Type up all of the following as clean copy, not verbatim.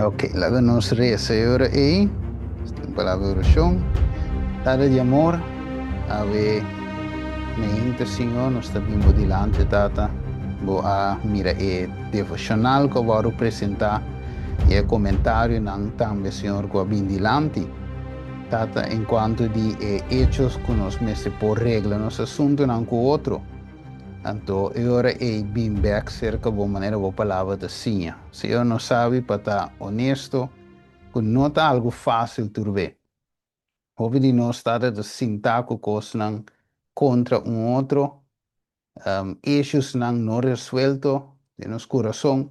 Ok, laga nos reza aí, tem palavra oração, dada de amor, ave neinta Senhor, nós estamos dilante, tata, boa mira devocional que eu vou apresentar e comentário não também Senhor que vem dilante, tata, enquanto de hechos que nós mesmo por regra, nosso assunto não com outro. Então, agora é bem back cerca de maneira boa palavra da sinha. Se eu não sabe, para estar honesto, que não está algo fácil de ver. Houve de nós estar de sentar com coisas contra outro, issues não resueltos de nosso coração,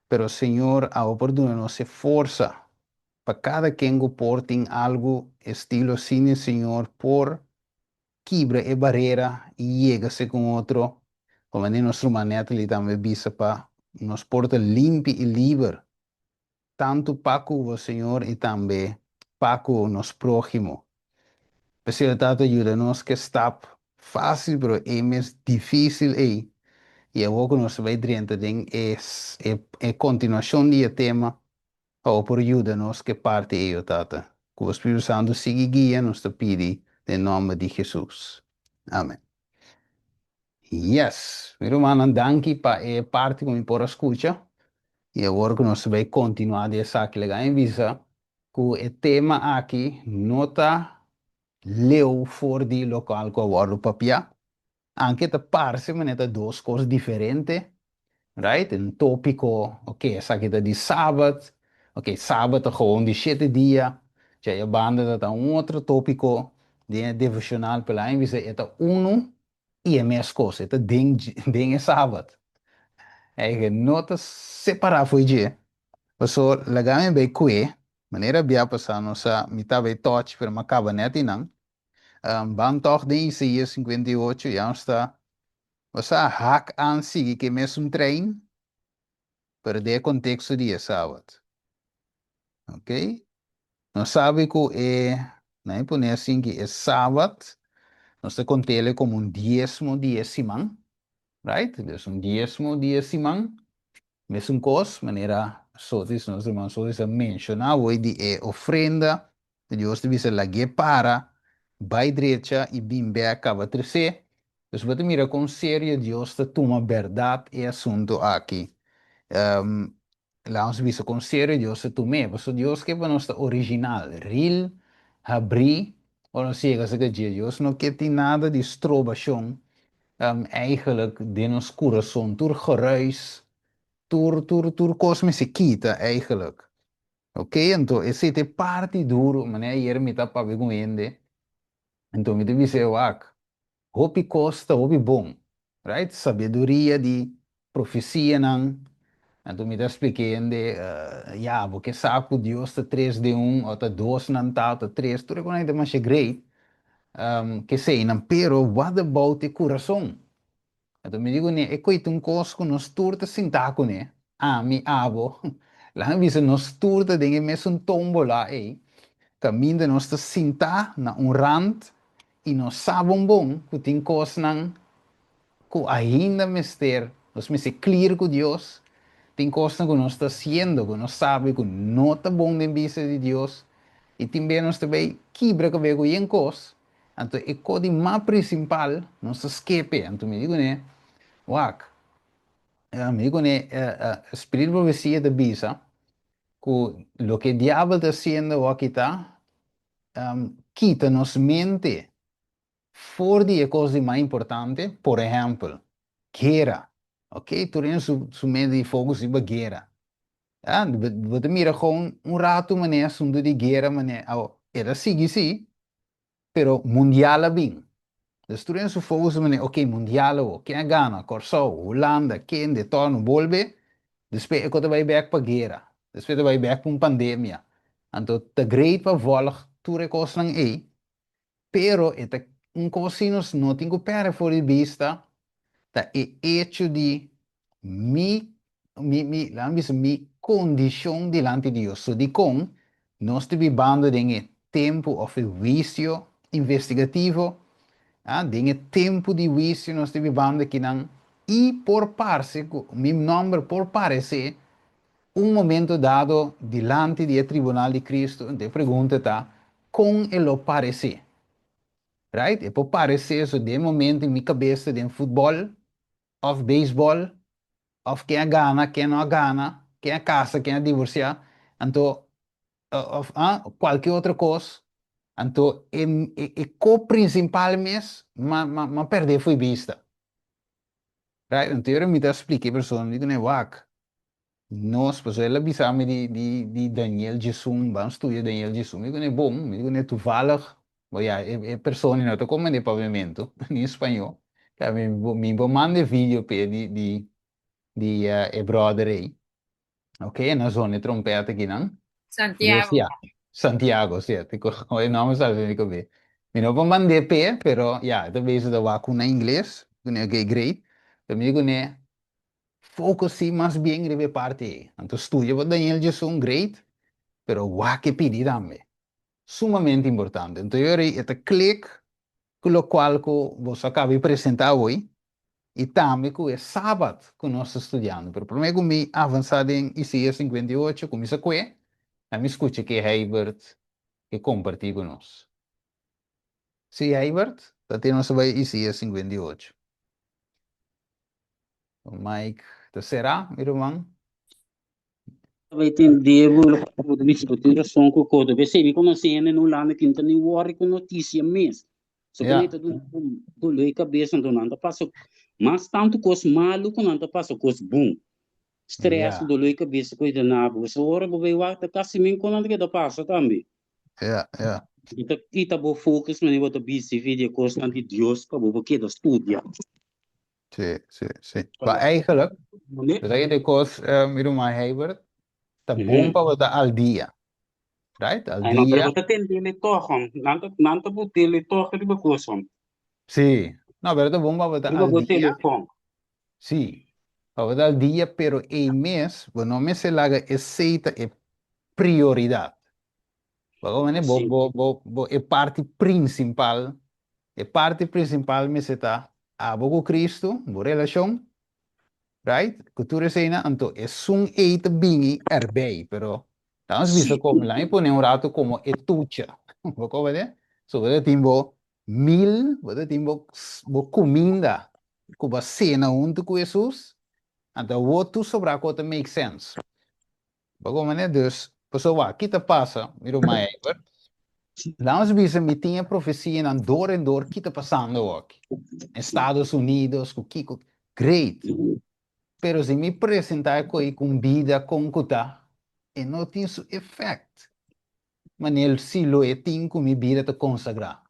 pero Senhor, a oportunidade nos força para cada quem porte algo estilo cine, Senhor, por quebra e barreira e chega-se com outro, como nem nosso maneta ali também visa para nos porta limpo e livre, tanto para o Senhor e também para o nosso próximo. Facilitado ajuda-nos que está fácil, pero é mais difícil aí. E é o que nós vai diante de é continuação do tema, ou por ajuda-nos que parte eu, tata. Que o Espírito Santo siga guia, nos te pede, em nome de Jesus. Amém. Yes, meu irmão, danke para a parte como por escuta. E agora que nós vamos continuar dessa aqui legal em visa, que o tema aqui não está leu fora do local que eu vou papia. Anche te parse, mas é duas coisas diferentes, right? Um tópico, ok, essa aqui é de sábado, ok, sábado é gewoon de 7 dias, já a banda é outro tópico de devocional pela invisa, é e a mesma coisa, é de sábado. É que nota separar foi dia. Passou legal bem que maneira bem passar nossa mitad bem touch, pero acaba net não. Bang toch de Isaías 58, já está. Você hack aan sigue que mesmo trein, perder contexto dia sábado. Ok? Não sabe que né, põe assim que é sábado, nós te contele como um dia semana, right? Então, um dia semana, mesmo coisa, maneira, só diz, nós irmãos, só diz, mencionar, hoje de ofrenda, Deus te visa la para, vai direita e bem bem acaba terceiro. Então, você mira com sério, Deus te toma verdade e assunto aqui. Um, lá ons visa com sério, Deus te tome, porque Deus que é nossa original, real, abri, ou não sei, que Deus não quer ter nada de estrobação, eigenlijk de ons coração, door geruis, door kosmische kita eigenlijk. Ok, então esse é parte duro, mas é hier met dat papi goende. Então me deve ser wak. Hopi costa, hopi bom. Right? Sabedoria de profecia não. Então me dá expliquende, ja, porque sabe Deus está 3 de um, ou tá 2 não tá, tá 3, tudo é mais great. Que sei, não, pero what about o coração? Então me digo, né, é coito um cosco nos turta sintaco, né? Ah, mi abo. Lá visa nos turta de mesmo um tombo lá, caminho nós está sinta na um rand e nós sabem bom que tem coisas não que ainda mister, nós me se clear com Deus, tem coisas que nós está sendo, que nós sabe que não está bom de vista de Deus e também nós também quebra que vem com em coisas. Então, é coisa mais principal, nós escape. Então, me digo, né? Wak, amigo, né? Espírito profecia de bisa, que lo que o diabo está haciendo aqui está, quita nos mente for de coisas mais importantes, por exemplo, guerra, ok? Tu tens su mente de fogo sobre guerra. Ah, você mira com rato, mané, assunto de guerra, mané, era sim, sim, pero mundial a bem. Destruyen su fogo, mané, ok, mundial, quem gana, Corsou, Holanda, quem de torno, volve, depois é quando vai back para guerra, depois vai back para uma pandemia. Então, te great para volg, tu recos nang pero esta um cosinos não tem que perder fora de vista tá é hecho de mi condição diante de Deus. So de com nós estamos vivendo em tempo of vício investigativo, em tempo de vício nós estamos vivendo aqui não e por parte, meu nome por parecer un momento dado, delante del tribunal de Cristo, te pregunta, con el lo parece, right? E por parecer, eso de momento en mi cabeza, de fútbol, of béisbol, of quem gana, quem não gana, quem é casa, quem é divorciar, então, of, qualquer outra coisa. Então, é co-principal mesmo, mas perder foi vista. Right? Então, eu me expliquei para a pessoa, digo, né, wak, nós, pessoal, ela avisava de Daniel Jesus, vamos estudar Daniel Jesus, digo, né, bom, digo, né, toevallig, maar ja, é pessoa, não, tô como de pavimento, em espanhol, que me manda vídeo de brother aí. Ok, na zona de trompeta aqui, não? Santiago. Decía, Santiago, sí, hoy no me sale mi copia. Mi no puedo mandar P, pero ya, te ves de vacuna inglés, que es great. Pero me digo, ne, focus sí más bien en parte. Entonces, estudio para Daniel Jason, great, pero guau, que pidi dame. Sumamente importante. Entonces, yo este clic, con lo cual que vos acabas de presentar hoy, e também que é sábado que nós estamos estudando. Pero primeiro me avançar em Isaías 58, começa com a me escuta que é Herbert que compartilha conosco. Sim, Herbert, está tendo sobre Isaías 58. O Mike, será, meu irmão? Vai entender o discutir som com o código. Você me conhece no lá que não tem worry com notícia mesmo. Só que nem Yeah, todo mundo lê cabeça do nada passa. Mas tanto coisa malo com nada passa coisa bom. Stress yeah, do lê cabeça coisa nada. Você ora vai vai tá casi me com nada que dá passa também. yeah, yeah. Ita bo focus mas eu tô busy vídeo coisa de Deus para bo que da estudia. Sim, sim, sim. Maar eigenlijk, Né? dat je de koos, meu irmão Herbert, está bom Mhm. para botar al dia, right? Al Aí não dia, pergunta tem dele torram, não tá botele torre de coisa. sim. Não, pero está bom para botar Riba al go dia. telefone. Sí, ahora al día, pero el mes, bueno, me se la aceita es prioridad. Porque Sim. es parte principal me se está a con Cristo, en relación, right? Cultura cena, entonces es un eita bingi erbij, pero estamos visto Sim. como la me pone un rato como etucha, ¿vos ves? Sobre el tiempo mil, sobre tiempo comida, como cena junto con Jesús. Então, o outro sobre a conta make sense. Bagulho, né? Dus, pessoal, aqui tá passa, miro mais, lá os bichos me tinha profecia em dor, que tá passando aqui. Estados Unidos, com Kiko, great. Pero se me apresentar com vida, com cuta, e não tem seu efeito. Mas ele se lo é, tem com minha vida te consagrar.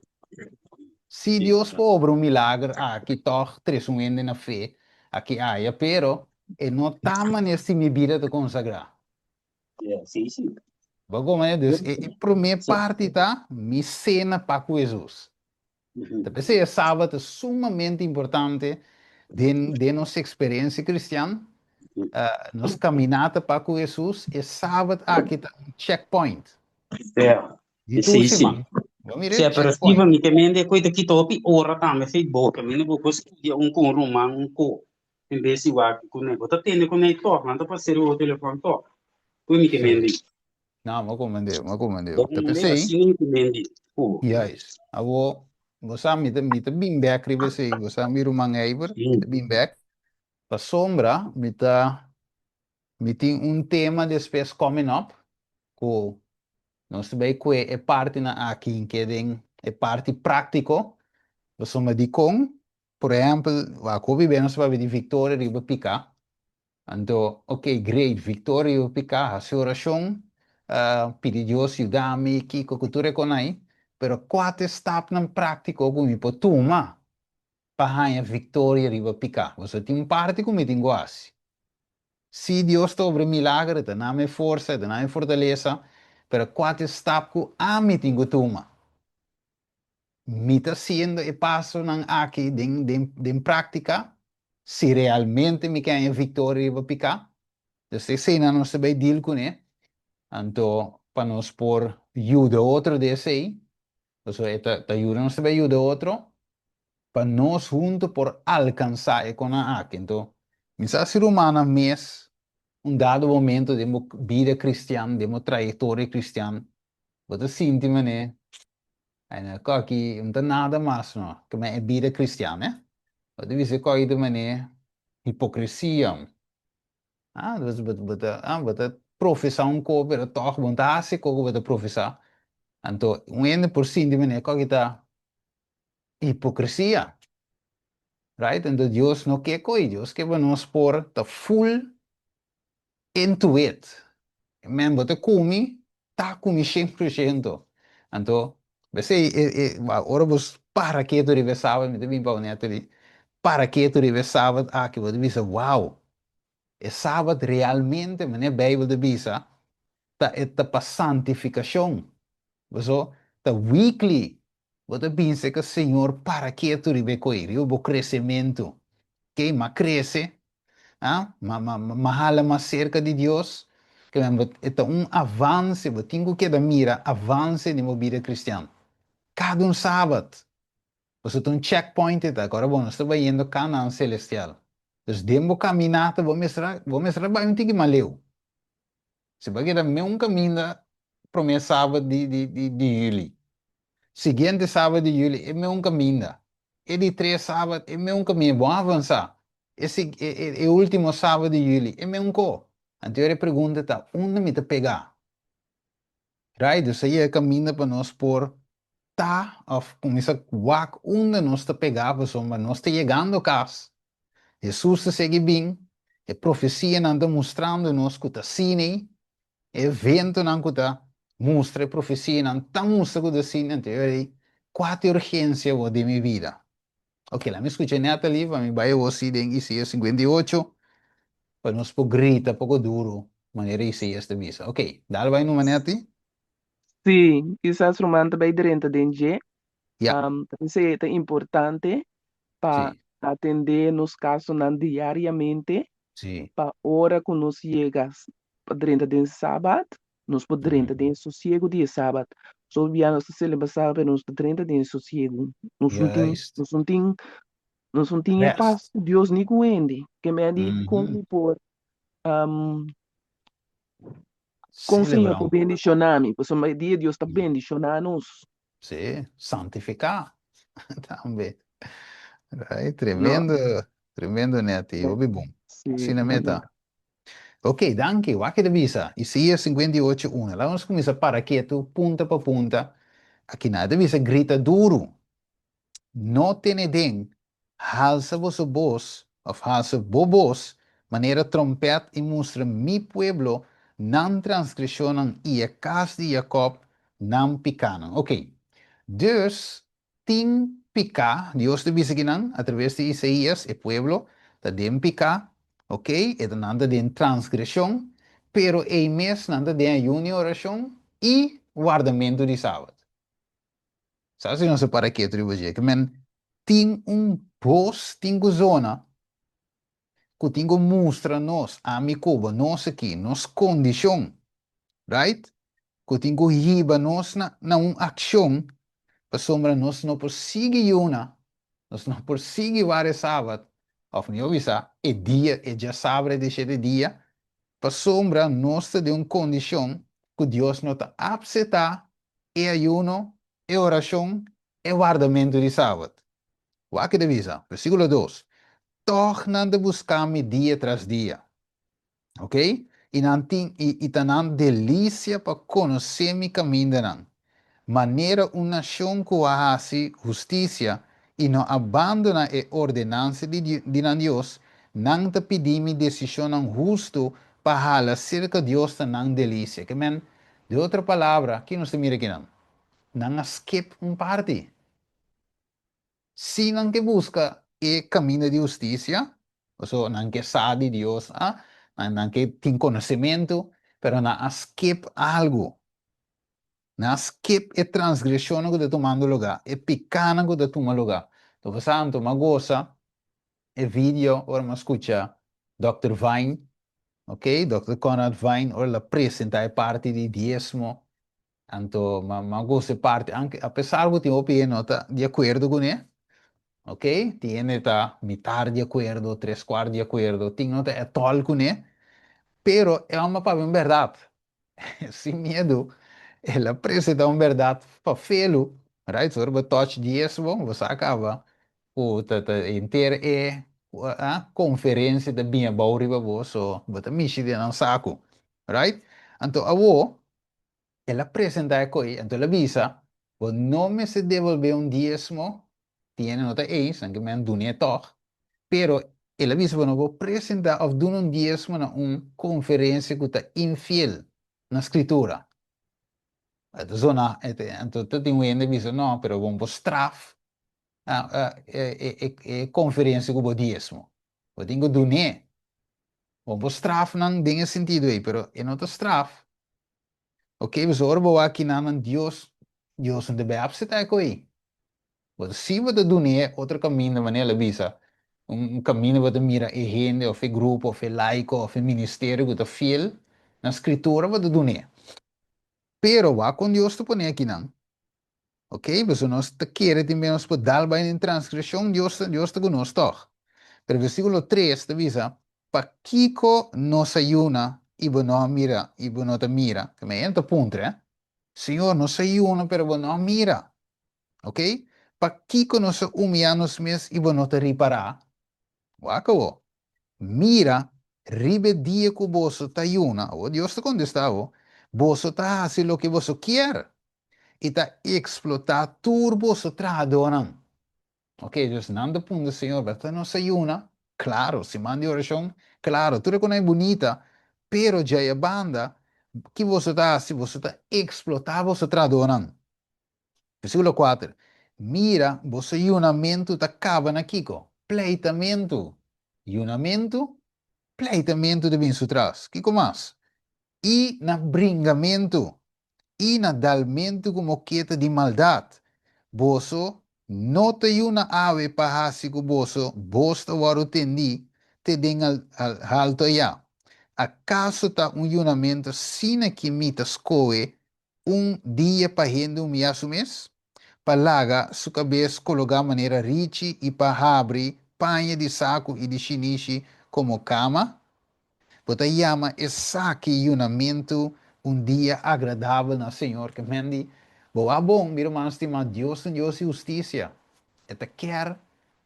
Se Deus for um milagre, aqui toch, tres um ende na fé, aqui há, pero, e não tá maneira se minha vida te consagrar. Sim, sim. Bago man, dus a primeira Sim. parte tá, me cena para com Jesus. Uhum. Então, esse sábado é sumamente importante de nossa experiência cristã, nossa caminhada para com Jesus, é sábado aqui tá um checkpoint. De tudo Sim, se sim. man. Vamos Se ver, operativa checkpoint. mi também é coisa que topi ora também sei boa, também não vou conseguir com romã em vez de vai com nego. Tá tendo com nem toque, não tá passando o telefone toque. Foi mi também. Sim. Não, mas comandeu, mas comandeu. Bom, Então, né, pensei, assim nem também. Pô. yes. Abo, você me tá bem back, pensei, você me rumang eiber, Sim. bem back. Para sombra, me tem um tema depois coming up, que nós também que é parte na aqui que é parte prático, você me diz com, por exemplo, a Kobe bem nós vai de Victoria riba picar, então, ok, great, Victoria riba picar, a sua oração, pedir Deus ajudar-me, que cultura com aí, pero quatro etapas na prático como para tomar para a Victoria riba picar, você tem um parte como tem quase. Se Deus te obre milagre, te dá força, te dá fortaleza, pero quatro etapas que a mim tenho que tomar. Me está sendo e passo não aqui de prática, se realmente me quer vitória para picar. Então, se não se vai deal com ele, então, para nós por ajuda outro desse aí, então, te ajuda nós vai ajuda outro, para nós juntos por alcançar com a aqui. Então, me está ser humana mês, um dado momento de mo vida cristã, de mo trajetória cristã, você sente, mané, aí, aqui, não tem nada mais, não, que é vida cristã, né? Você deve ser coisa, mané, hipocrisia, você professar um copo, pero toch, vontade, se copo, você professar. Então, um ende por cima, mané, que tá hipocrisia, right? Então, Deus não quer coisa, Deus quer nos pôr, tá full into it. Men bote kumi, tá kumi 100%. Então, você, agora você, para que tu deve saber, me deve para neto ali, para que tu deve saber, que você deve saber, wow, é sábado realmente, mas a Bíblia diz, tá, é para santificação. Você, tá weekly, você pensa que o Senhor, para que tu deve coir, eu vou crescimento, que mas cresce, mahala mais cerca de Deus, que é um avanço, eu tenho que dar mira, avanço na minha vida cristã. Cada sábado, você tem um checkpoint, agora, bom, nós estamos indo Canaã Celestial. Então, demo caminhada, vou mostrar bem um tique maleu. Se vai dar um caminho, promessa sábado de julho. Seguinte sábado de julho, é meu caminho. E de 3 sábados, é meu caminho. Vamos avançar. Esse é o último sábado de julho, é meu co. Então, a pergunta está, onde me te pegar? Right? Então, aí é caminho para nós por tá, of começa a onde nós te pegar, mas nós está chegando a casa. Jesus te segue bem, a profecia não está mostrando nós que está cine, evento não está mostra a profecia não está mostrando que está cine, então, quatro urgências de minha vida. Ok, lá me escuché Natalie, para mim vai você em Isaías 58, para nós por grita, pouco duro, maneira Isaías de visa. Ok, dá vai no manete? Sim, quizás romano também dirente de Ya, também é importante para sim, atender nos casos não diariamente, sim. para hora que nos chegas durante de sábado, nos Uhum. durante de sossego de sábado. Só via nossa celebração para nos durante de sossego. Juist. Nós não tinha Rest. paz, Deus nem cuende, que me andi Uhum. como por um, com o Senhor por Celebrar. bendicionar-me, por isso dia Deus está bendicionando-nos. Sim, santificar também. Aí, Não, tremendo, neto. E ouve bom. Assim sim, na meta. Ok, danke. Wake de visa. Isaías 58, 1. Lá vamos começar para quieto, punta para punta. Aqui nada, visa grita duro. No tiene den, alza vos voz, of alza vos, maneira trompet e mostra mi pueblo, nan transgressionan e a casa de Jacob, nan picanan. Ok, dus, tin pica, Dios te dice que nan, a través de Isaías, el pueblo, ta den pica, ok, e ta nanda den transgressão, pero e mes nanda den ayuno e oração e guardamento de sábado. Sabe se não se para que tribo que men tem post, tem zona, que tem mostra nós, a mi Cuba, nós aqui, nos condição, right? Que tem riba nós na ação, para sombra nós não persegue uma, nós não persegue vários sábados, of não avisa, é dia, é já sábado, deixa de dia, para sombra nós de uma condição que Deus não está aceitar, é ayuno, é oração, é guardamento de sábado. Waque de visa, versículo 2. Tornando buscar-me dia tras dia. Ok? E tanan delícia para conhecer mi caminho. Maneira uma nação que hace justiça e não abandona a ordenança de Deus, não te pedime decisão justo para hala cerca de Deus não delícia. Que men, de outra palavra, que não se mira aqui não. Não skip parte. Se não que busca o caminho de justiça, ou seja, não que sabe Deus, não que tem conhecimento, pero não skip algo. Não skip a transgressão que está tomando lugar, a pecado que está tomando lugar. Então, você uma goza, e vídeo, ou uma escuta, Dr. Vine, ok? Dr. Conrad Vine, ou ela apresenta a parte de diezmo, então, uma goza parte, anche, apesar de ter opinião, de acordo com ele, ok? Tiene ta mitad de acuerdo, tres cuartos de acuerdo, tiene nota é tol com Pero é uma para verdade. Sem medo, ela apresenta uma verdade para fê-lo. Right? So, we touch diesmo, você acaba. O inteira é a conferência de bem bom riba você, so, bota mishi de não saco. Right? Então, ela apresenta a coisa, então ela avisa, o nome se devolver um dízimo, tiene nota eis, aunque me andune toch, pero ela avisa, bueno, vou apresentar of doen um dízimo na conferência que está infiel na escritura. Então, zona, então, tem um ende avisa, não, pero vamos straf, conferência com o dízimo. Eu tenho que donar, vamos straf não tem sentido aí, pero é nota straf. Ok, we zorgen aqui namen Deus, Deus não deve absetar com aí. Mas se você doen é outro caminho, maneira visa, caminho você mira e gente, ou grupo, ou laico, ou ministério, que está fiel na escritura, você doen é. Pero va com Deus tu põe aqui não. Ok, você nós te quer também nós por dar bem em transgressão, Deus te conosco toch. Pero versículo 3 te visa, pa Kiko nos ayuna y bueno mira, y bueno te mira, que me entra punto, ¿eh? Senhor, não sei uma, pero não mira. Ok? Para que nos humilhamos mes e não te reparar. Wakawo. Mira, ribe dia que você está yuna. O Deus te contestava. Você está fazendo o que você quer. E está explotar tudo você tradonam. Ok? Dus não de punto, Senhor, você não sei uma. Claro, se manda oração. Claro, tudo que não é bonita. Pero já é banda. Que você está, se você está explotar, você tradonam. Versículo 4. Mira, você junamento está acaba na Kiko. Pleitamento. Junamento, pleitamento de bem traz. Kiko mais. E na bringamento. E na dalmento como queta de maldade. Boso, nota uma ave pahasico boso, bosta waru tendi, te den al alto ya. Acaso ta un junamento sina que mita scoe, dia para render miasumes? Palaga, sua cabeça colocar maneira riche e para abrir panha de saco e de chinichi como cama. Bota chama é saque junamento dia agradável no Senhor que mendi. Boa bom, meu irmão, estima Deus e justiça. Eta quer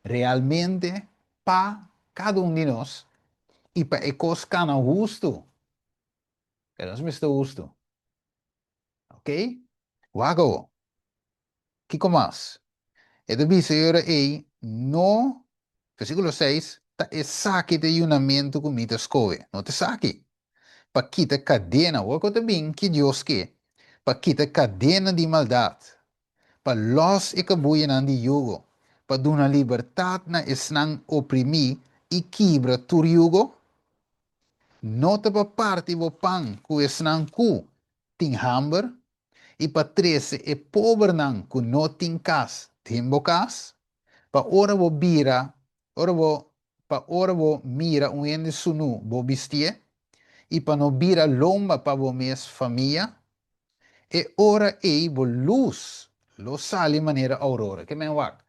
realmente para cada de nós e para ecos cana justo. Que nós me estou justo. Ok? Wago. Que mais? E devi ser aí, no, versículo 6, é saque de junamento com mita escoe. Não te saque. Para quitar cadena, o que bem que Deus quer. Para quitar cadena de maldade. Para los e cabuyan de yugo. Para dar liberdade na esnang oprimi e quebra tur yugo. Nota para parte do pão que esnang ku tem hamber. E para 13 é pobre não que não tem cas, tem bocas. Para ora vou bira, para ora vou mira ende sunu vou vestir. E para não bira lomba para vou mes família. E ora ei vou luz, lo sale maneira aurora. Que men wak.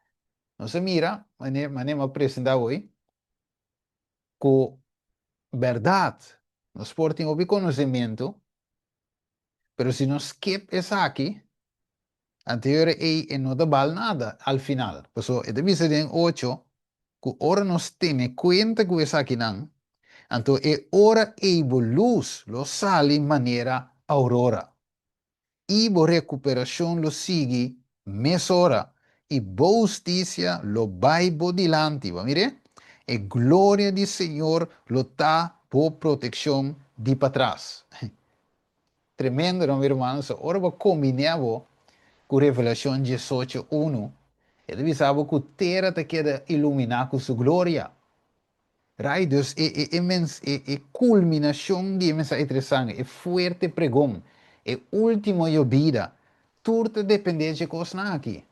Não se mira, maneira apresentar hoje, com verdade. Nós portem o conhecimento, pero se nós skip essa aqui, anterior e não dá bal nada al final. Por isso, é deve ser em 8, que ora nós temos conta com essa aqui não. Então, é ora e luz, lo sale maneira aurora. E a recuperação lo sigue mesora. E boa justiça lo vai dilante. Mire? E glória do Senhor lo tá por proteção de para trás. Tremendo, não, irmãos? Ora, vou combinar com Revelação 18:1. Ele sabe que a terra te queda iluminar com sua glória. Right? Dus culminação de mensagem interessante, é forte pregão, é último de vida. Tudo depende de coisa aqui.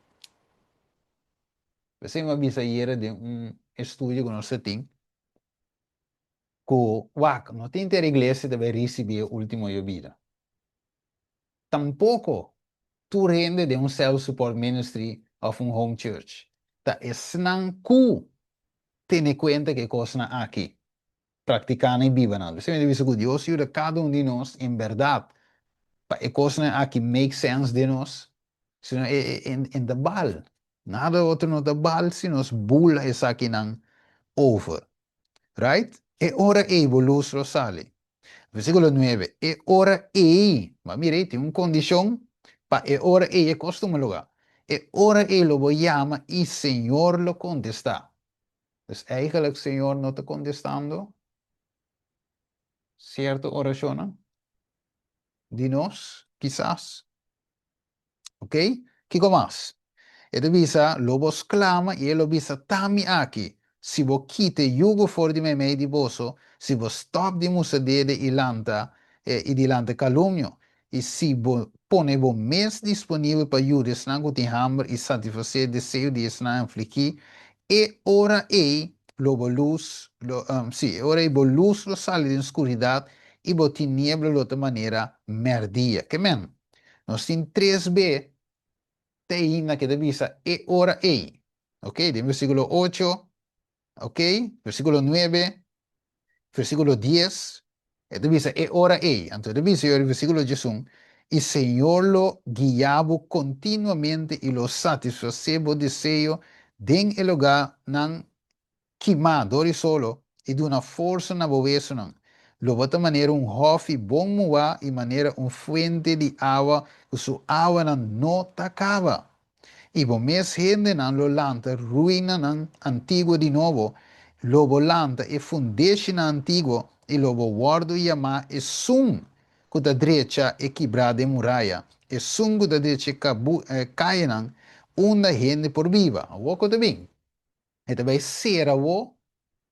Você me avisa aí de estudo que nós temos, que não tem ter igreja deve receber o último de vida. Tampouco tu rende de self-support ministry of home church. Tá, é não que tem conta que coisa aqui. practicando e vivendo. Você me diz que Deus ajuda cada um de nós em verdade. Para a coisa aqui make sense de nós. Senão em da bal. Nada outro no da bal, se nós bula essa aqui não over. Right? E ora evolus rosale. Versículo 9. E ora mas mire, tem una condición. E ora é costume lugar. E ora lo llama y Señor lo contesta. Dus eigenlijk Señor no te contestando cierta oración de nos, quizás. ¿Ok? ¿Qué más? Ele visa, lobos clama e ele visa tami aqui. Se vo quite yugo for de meme di vosso, se vo stop di musadede e lanta e di lanta calumnio, e se vo pone vo mes disponível para judes nango ti hammer e satisfazer desejo de esna infliqui, e ora lobo luz, ora vo luz lo sale de escuridad e vo tiniebla lo de maneira merdia. Que men? Nós tem 3B te na que divisa e ora ei. Ok, de versículo 8, ok, versículo 9, versículo 10, divisa e ora ei. Entonces divisa el versículo 11, y Señor lo guiaba continuamente y lo satisfaceva deseo den el lugar nan kima dori solo e de una força na boveça nan. Lo bota maneira um hof bom moa e maneira um fuente de água, que su água nan não tacava. E bom mes gente nan lo lanta ruína nan antigo de novo, lobo lanta e fundeixe na antigo, e lobo guardo e ama e sum, com da direita e quebrada e muralha, e sum com da direita cai nan, uma gente por viva. O que bem? E também será o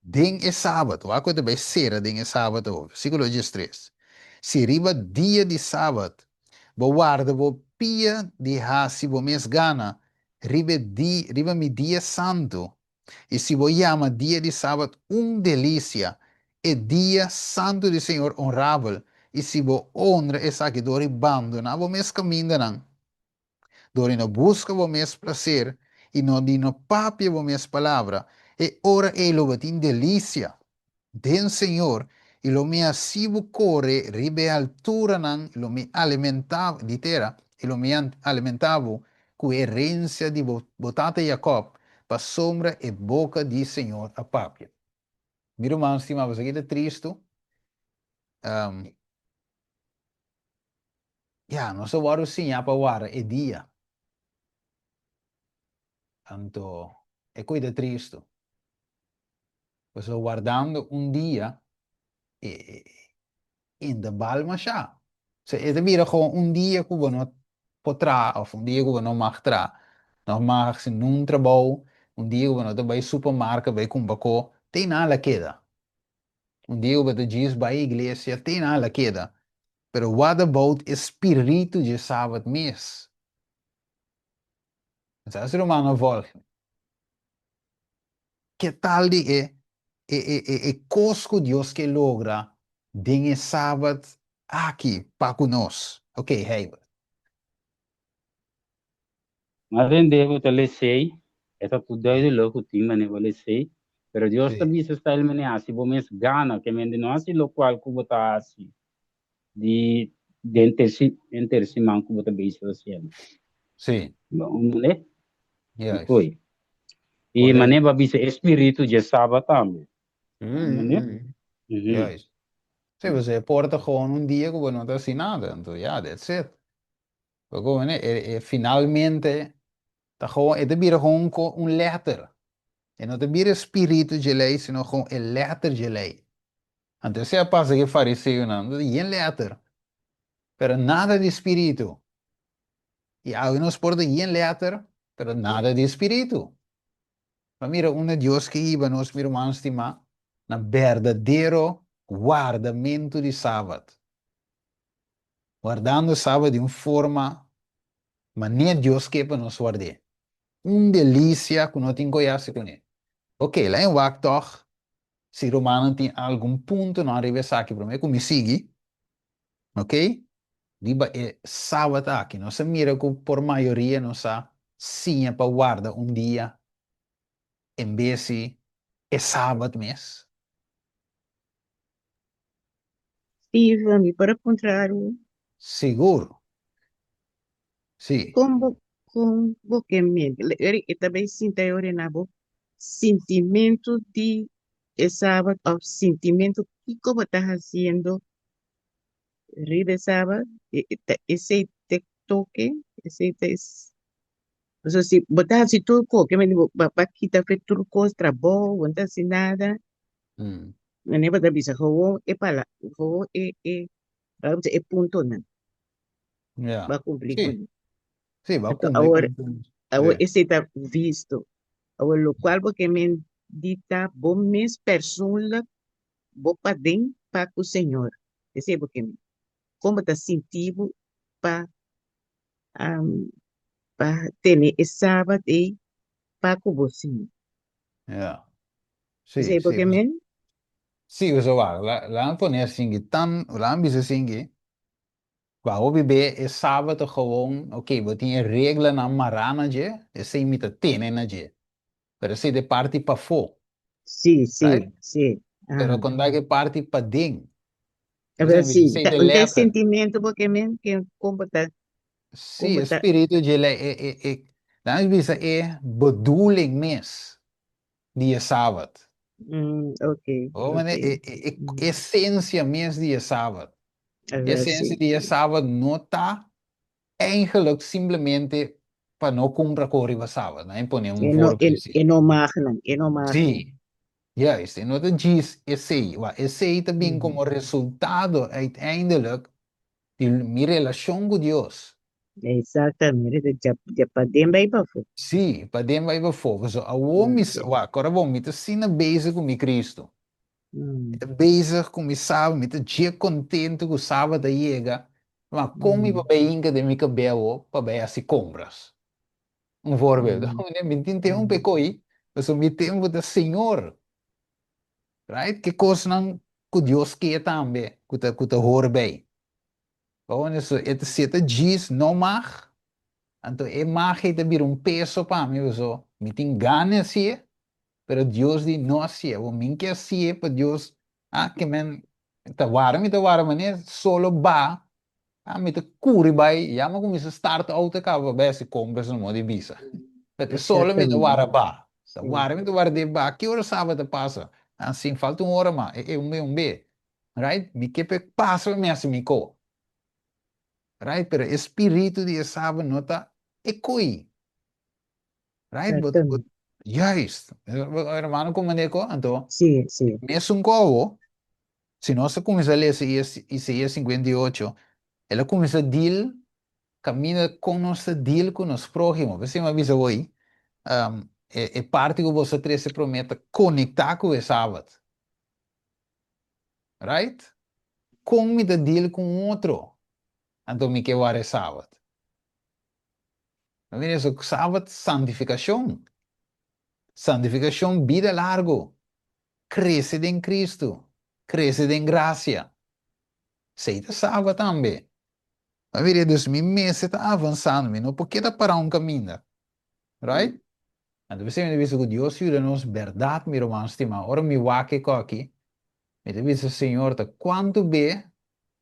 den é sábado. O que também será den é sábado. Versículo 13. Se riba dia de sábado, bo guarda bo pia de ha se bo mes gana, riba mi dia santo. E se bo llama dia de sábado delícia, e dia santo do Senhor honrável, e se bo honra essa que dori bando, na bo mes caminho não. Dori no busca bo mes prazer, e no di no papia bo mes palavra, e ora elo batin delícia. Den Senhor, e lo me asibo corre ribe altura nan, lo me alimentava di terra, e lo me alimentavo com herência de botata Jacob, para sombra e boca de Senhor a papia. Meu irmão, estimado, aqui é triste. Não só varo sim, para vara, é dia. Então, é coisa triste. Você guardando dia, in de balma já. Het is gewoon dia que we não potrá, of dia que we não mag tra. Não mag se num trabalho, dia que we não vai supermercado, vai com baco, tem nada queda. Dia que we diz vai igreja, tem nada queda. Pero what about espírito de sábado mês? Então, se romano volta, que tal de cosco Deus que logra den sábado aqui para nós? Ok, hey. Mas rendeu te lesei, essa tudo é louco tim mane vale sei, pero Dios Sí. também se está ele mane assim, bom mês gana que mende não assim local que bota assim, de intersi man que bota bem social. Sí, Né? yes. Foi. E Correcto. mane babi se espírito de sábado também. Né? Yes. Sí, pues se porta gewoon un día que no te hace nada. Entonces, ya, that's it. Pero como, finalmente, está gewoon, het is gewoon un letter. En no te bira espíritu de lei, sino gewoon el letter de lei. Entonces, se pasa que fariseo, no, y en letter. Pero nada de espíritu. Y algunos porta y en letter, pero nada de espíritu. Pero mira, un Dios que iba nos, mi hermano estima, na verdadeiro guardamento de sábado. Guardando o sábado de uma forma, mas nem Deus que para nos guardar. Delícia que não tem conhece com ele. Ok, lá em Wachtoch, se o romano tem algum ponto, não arriba aqui para mim, como sigue, ok? Diba é sábado aqui, não se mira que por maioria não sa sim para guardar dia, em vez de é sábado mês. Steven, e para contrário, Seguro. Sim. com que me, eu também sinto eu na boca, sentimento de sábado, o sentimento que como está fazendo, de sábado, esse te toque, esse te, so, se botar assim tudo, que me digo, para quitar tudo coisa, trabalho, não está assim nada, Mm. não é para bisa, é para lá, é ponto, não, Yeah. vai cumprir com Sí, isso. sí, va a Então, cumplir agora, con... agora, Sí. esse está visto. Agora, lo qual, porque me dita, bom, minhas pessoas, vou para dentro para o Senhor. Esse é porque, como está sentido para ter esse sábado e para com o Senhor. Yeah. Esse Sí, é sí. porque, me, Sí, eso va. La han poner singi tan, la han visto singi. Waar we bij is sábado gewoon, oké, we tien regelen na marana je, e se imita tene na je. Pero se de party pa fo, sim, right? sim, sim. Pero Ah, quando é que party pa ding, é por exemplo, assim, se de tem letra, sentimento porque, me, que sim, como está, espírito de le, dan visa bedoeling mes, die sábado. ok, Oh, ok. man, essência mes die sábado. É verdade, Essência sim. die sábado não tá eigenlijk simplesmente para não cumprir com o sábado, né? Põe um voorbeeld assim. É no magna. Sim, juist. En wat het is essay. Wat essay também como resultado uiteindelijk de minha relação com Deus. Exatamente, já podemos ir para fora. Sim, para dem vai fogo. So, a homem, Ok. agora vamos me sina bezig com mi Cristo. Hum, Está bezig com mi sábado, me dia contente com o sábado chega. Mas como eu hum, bem de mi cabelo para bem assim compras. Um voorbeeld. hum, Me interrompe hum, coi, mas o meu tempo do Senhor, right? Que coisa não que Deus quer também, que te hoor bem. Gewoon is het zitten diz não mag. Então é mag het bir um peso para mim so. Me tem ganas sim, pero Deus di não assim. O mim que assim para Deus. Ah, que men tá warm né? Solo ba. Ah, me te curi bai. Já mas começa start auto cava bem se compras no modo visa. Pero solo me te exatamente. warm ba. Tá Sim, warm me te warm de ba. Que hora sábado passa? Assim falta uma hora mais. É um B. Right? Me que passa me assim me co. Right? Pero espírito de sábado não está ecoí, right? exatamente. Juist. Hermano, como digo, então, Sim, sim. mesmo como, se nós começar a ler Isaías 58, ela começa a deal, caminha com nossa deal com os próximos. Você me avisa hoje, é parte que você três se promete conectar com o sábado, right? Como me dá deal com outro, então me quer o sábado. Não é isso? Sábado, santificação. Santificação, vida largo. Cresce em Cristo. Cresce em graça. Seita salva também. A vida dos meus meses está avançando, não porque está para um caminho. Right? Então você me diz que Deus ajuda-nos, verdade, meu irmão, estima. Ora, me waque aqui. Me diz, Senhor, tá quanto bem,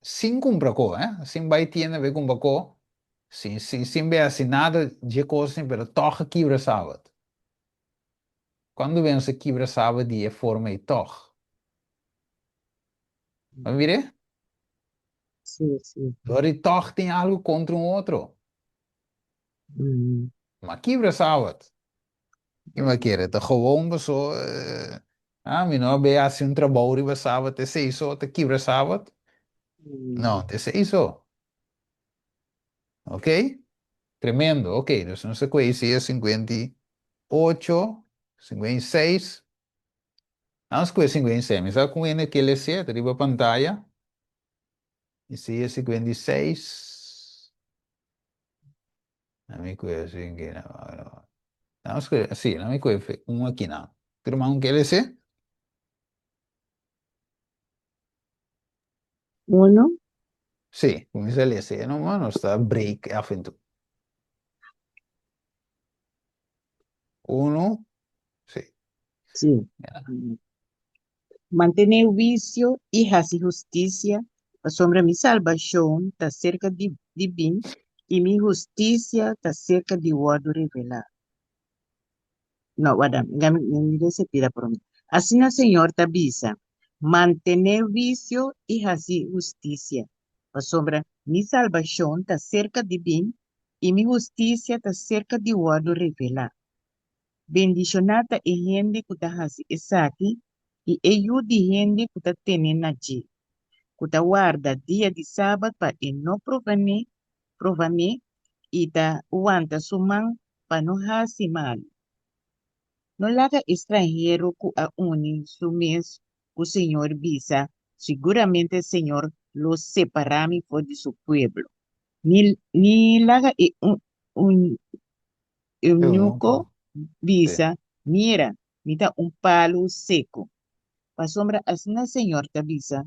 sem cumprir com, sem vai ter a ver com bacó, sem ver assim nada de coisa, mas toch quebra sábado. Quando vem se quebra sábado, é forma e toch. Vai ver? Sim, sim. Agora, toch tem algo contra um outro. Hum, Mas quebra sábado. E vai querer, tá gewoon zo. Mi não be assim um trabalho riba sábado, te sei só, te quebra sábado. hum. Não, te sei só. Ok? Tremendo. Ok, então não se conhecia 58, 56. Vamos com 56. Mas sabe com ele que ele é, riba a pantalla. Esse é 56. Não me conheço ninguém. Vamos com, sim, não me conheço. Um aqui não. Pero mais um que ele é? Uno, Sim, com ele é. Não, mano, está break, af en toe. Uno, sim. sim. Hum. Mantener o vício e hacer justicia, Sombra mi salvación está cerca de mí y mi justicia está cerca de guardo revelar. No, guarda, me se pida por mí. Así el Señor te avisa, mantener vicio y así justicia. Sombra, mi salvación está cerca de mí y mi justicia está cerca de guardo revelar. Bendicionata e gente que está así, aquí y ayuda gente que está teniendo allí. Kuta guarda dia de sábado para não provane e da wanta sumang panuhasi mal. No laga estrangeiro ku a uni sumes o Senhor bisa, seguramente o Senhor los separami for de su pueblo. Ni laga un eunuco Eunuco. Sí. bisa, mira, mita un palo seco. Pa sombra asina Senhor ta bisa,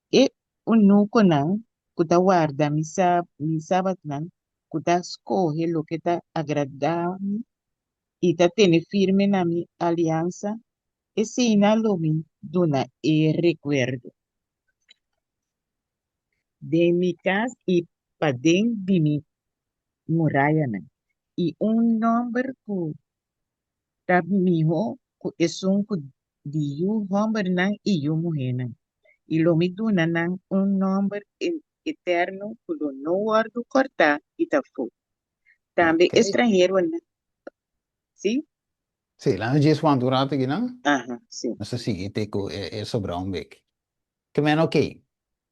e unuko nang kuta guarda mi sabat nang kuta escoge lo que ta agradable y ta tiene firme na mi alianza ese inalo mi dona e recuerdo de mi casa y padén de mi muralla nang y un nombre ku ta miho ku es un ku di yu hombre nang y yu mujer nang y lo mi dona nang un nombre eterno que lo no guardo cortar y tafu. También Ok. extranjero, ¿no? ¿Sí? Sì, l'hanno già squanturato che no? Ajá, sí. Non so sì, te è sopra un bec. Che meno ok.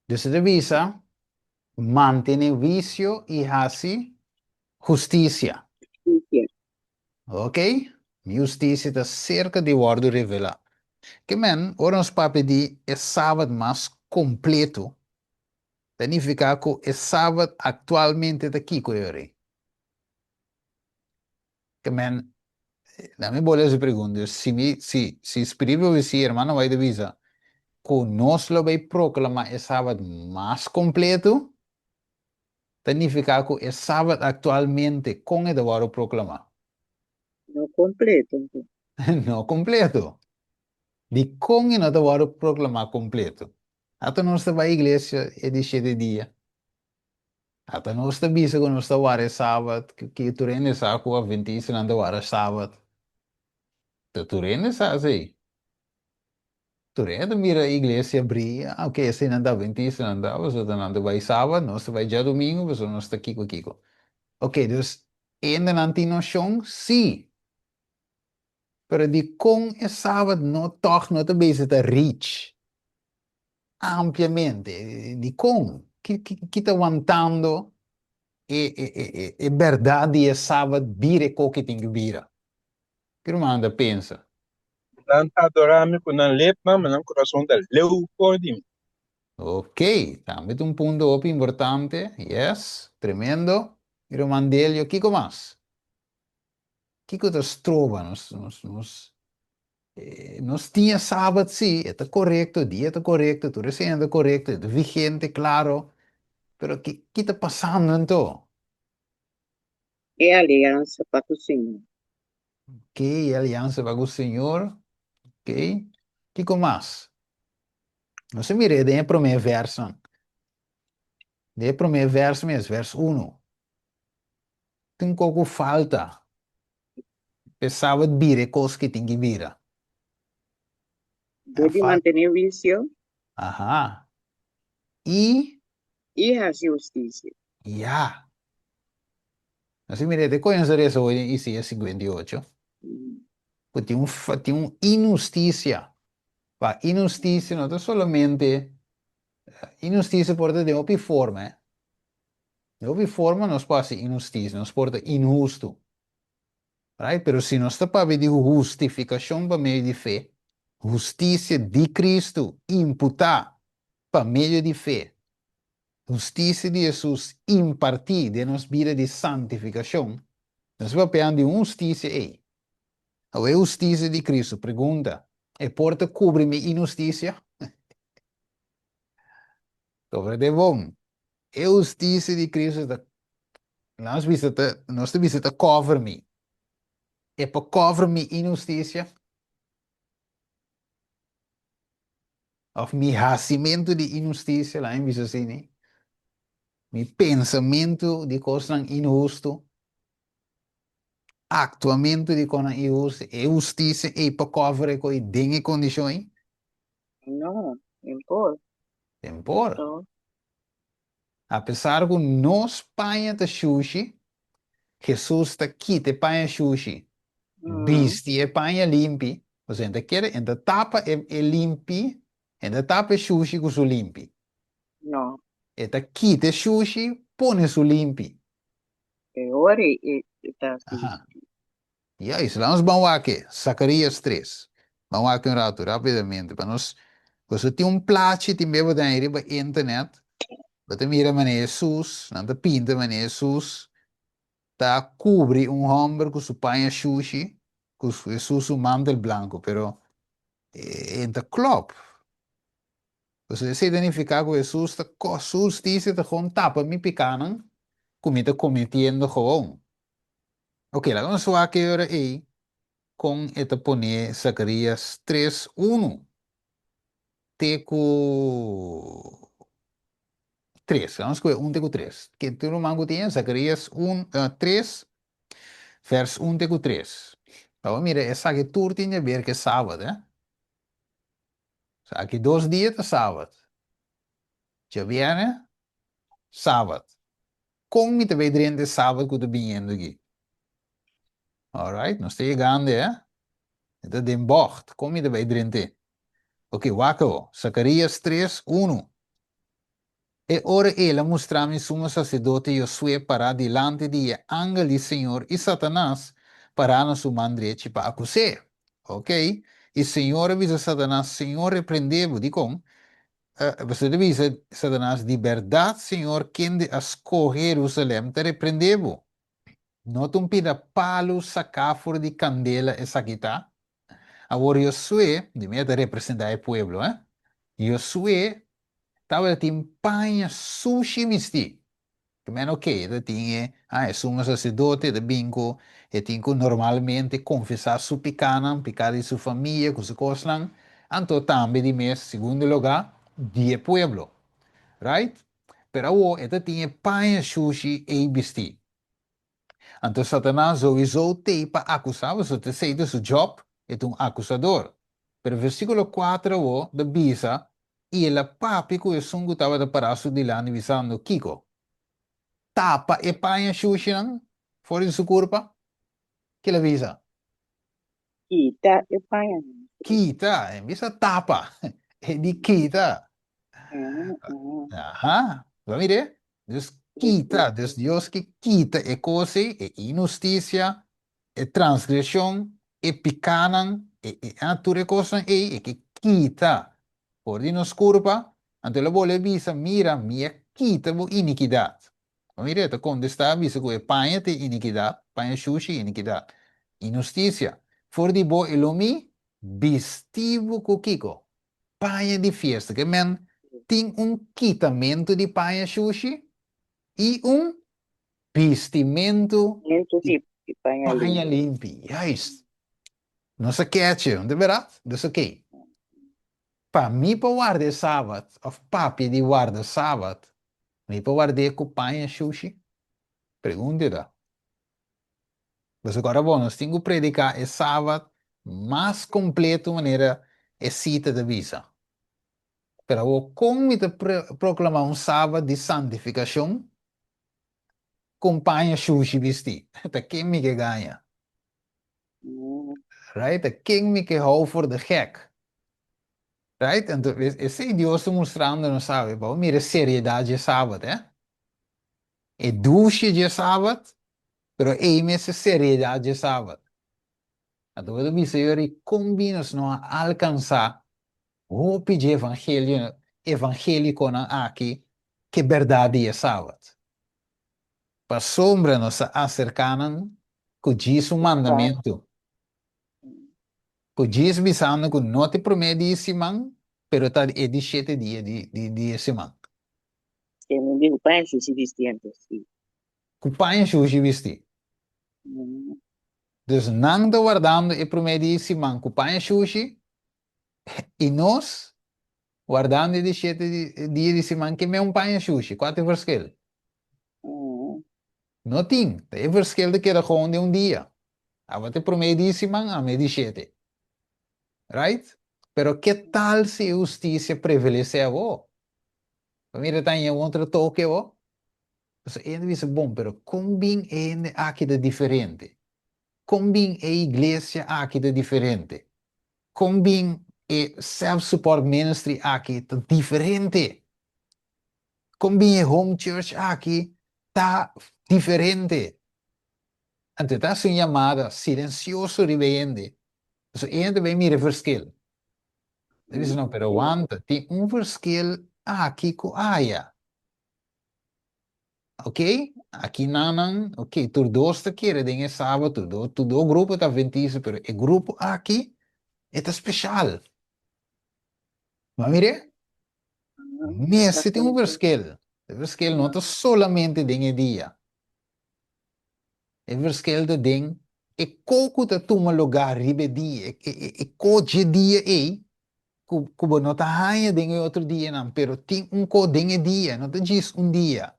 Dus de visa mantiene vicio y hace justicia. Sí, cierto. Ok? Justicia está cerca de guardo revela. Que men, ora ons papi di é sábado mais completo. Significa que é sábado atualmente daqui, corre. Que men, la me bola se pergunta, se escreve assim, hermano, vai de visa, conosco lo vai proclamar é sábado mais completo, significa que é sábado atualmente com ele vai proclamar. No completo. Não completo. De com ele não vai proclamar completo. Até nós vai à igreja é de 7 dias. Até nós bisa que nós vai sábado, que tu rende saco a 20 não vai sábado. Tu rende saco aí. Tu rende mira a igreja abrir, ok, se não dá 20, se não dá, você não vai sábado, nós vai já domingo, você não está aqui. Ok, dus ainda não tem noção, sim. Pero de com é sábado, não toch, não te bisa te reach. Ampliamente. De com, que está aguantando é verdade, é sábado, vira o que tem que virar. Que o manda pensa. Nan adorami con nan lepma, ma nan corazón del leu cordim. Ok, também um ponto importante. Yes, tremendo. E o mandelho, que mais? Que coisas trova? Nós tinha sábado, sim, está correto, o dia está correto, tudo está correto, está vigente, claro. Pero que está passando então? É aliança para o Senhor. Que aliança vai com o Senhor? Ok? Que mais? Não se mire, de a primeira verso. De a primeira verso mesmo, verso 1. Tem um pouco falta. Pensava de vira, coisa que tem que virar. Deve manter vicio Ajá. Y e a justiça. ya. Así, mire, te conocer eso hoy en Isaías 58. Pues tiene un injusticia. Va, injusticia no es solamente injusticia por de opi forma. De opi forma nos pasa injusticia, nos porta injusto. Right? Pero si nos está para de justificación para medio de fe, justicia de Cristo imputar para medio de fe. Justiça de Jesus impartir de nos vida de santificação. Nós vamos pegar de justiça aí. A justiça de Cristo, pergunta, é porta cobre-me injustiça? Sobre de bom. A justiça de Cristo, nós visita cover-me. É para cover-me injustiça? Of mi hacimento de injustiça lá em Visacini. Mi pensamento de coisas injusto. Actuamento de coisas injusto. E justiça e para cover com dengue condições. No, impor. Tempora. So, Apesar que nós panha de sushi, Jesus está quite panha sushi. Bisti e panha limpi. Ou seja, ainda tapa e limpi. Ainda tapa sushi com su limpi. no. E ta quite sushi, pone su limpi. Ore está assim. Aha. E aí, vamos vamos aqui. Zacarias 3. Vamos aqui um rato, rapidamente. Para nós, você tem um plate, tem bebo da internet. Você mira mané Jesus, não te pinta mané Jesus. Tá cubre um ombro com su panha sushi, com su mantel blanco, pero entra klop. Você se identificar com Jesus, tá Jesus diz que gewoon tapa mi picanan, comida cometendo gewoon. Ok, lá vamos lá que hora aí, com esta poner Zacarias 3:1. Teco 3, vamos com 1 teco 3. Que tu no mango tem Zacarias 3, vers 1 teco 3. Então, mira, essa aqui tudo tinha a ver que é sábado, né? Aqui 2 dias é sábado. Já viene sábado. Como me também durante sábado que eu estou vindo aqui. Alright? Não estou chegando, é? Então, de bocht. Como me também durante. Ok, waco. Zacarias 3:1. E ora ela mostrava-me sumo sacerdote Josué para delante de ángel do Senhor e Satanás para na sua mão direita para acusar. Ok? E o Senhor avisa Satanás, Senhor repreendeu, digo, você avisa Satanás, de verdade, Senhor, quem de escolher Jerusalém te repreendeu. Não te pida palo, sacáforo de candela e saquita. Agora Josué, de medo de representar o povo, Josué estava em panha sushi misti. Também ok, ele tinha, é sumo sacerdote de bingo, e tinha que normalmente confessar sua picana, picar de sua família, com sua coisa, então também de mês, segundo lugar, de pueblo, right? Pero o, ele tinha panha sushi e bisti. Então Satanás usou te para acusar, você te sei do seu job, é um acusador. Pero versículo 4 o, de Bisa, e ele papi que o sungo estava de paraço de lá, avisando Kiko. Tapa e panha sushi não? Fora de sua culpa? Que ele avisa? Kita e panha. Kita, em vez de tapa, é de kita. Ajá, ¿va a mirar? Dios quita, Dios que quita e cosa, e injusticia, e transgresión, e picanan, ture cosa, que quita. Por di nos curva, ante la bola visa, mira, mia quita bo iniquidad. Va a mirar, quando está avisa que paña te iniquidad, paña sushi iniquidad. Injusticia. For di bo elomi, vestivo kiko. Paña di fiesta, que men, tem quitamento de paia sushi e vestimentoEnto de si panha paia limpa. limpi. Juist. Não se quer, de verdade? Dus ok. Para mim, para guardar sábado, ou papi de guarda sábado, me para guardar com paia sushi? Pergunta. Mas agora, bom, nós temos que predicar é sábado mais completo maneira é cita de visa. Pero como me proclamar sábado de santificação, companhia sushi visti. Até quem me que ganha. Right? Até quem me que hou voor de gek. Right? Então, esse Deus está mostrando, não sabe? Bom, mira seriedade de sábado, né? É duche de sábado, pero é essa seriedade de sábado. Então, eu disse, eu combinas não alcançar o pedir evangelho, evangélico aqui, que verdade é sábado. Para sombra nos acercaram com diz um mandamento. O diz bisando que não te promete semana, pero tá de 7 dias de semana. Que me digo panha sushi distinto. Si. Com pai sushi vesti. Dus não te guardando e promete semana com pai sushi e nós Guardando de 7 dias de semana que me um panha sushi. Qual é o verschil? Não tem. É o verschil de que era gewoon de dia. A você por meio de semana, a meio de 7. Right? Pero que tal se a justiça prevalece a vos? Mira, tem outro toque, vos. Então, ele diz, bom, pero combin é aqui de diferente. Combin é igreja aqui de diferente. Combin é self-support ministry aqui de diferente. Combin é home church aqui tá diferente. Então, tá sua chamada silencioso de vende. Então, ainda bem mira verschil. Ele diz, não, pero aguanta, tem verschil aqui com aia. Ok? Aqui não, ok, tu dois te quer, den sábado, tu do grupo tá ventisa, pero o grupo aqui é especial. Mas mire, nesse tem verschil. O verschil não é solamente den dia. O verschil de den é coco tá toma lugar ribe dia, é coche dia é, cubo não tá raia den outro dia não, pero tem co den dia, não te diz dia.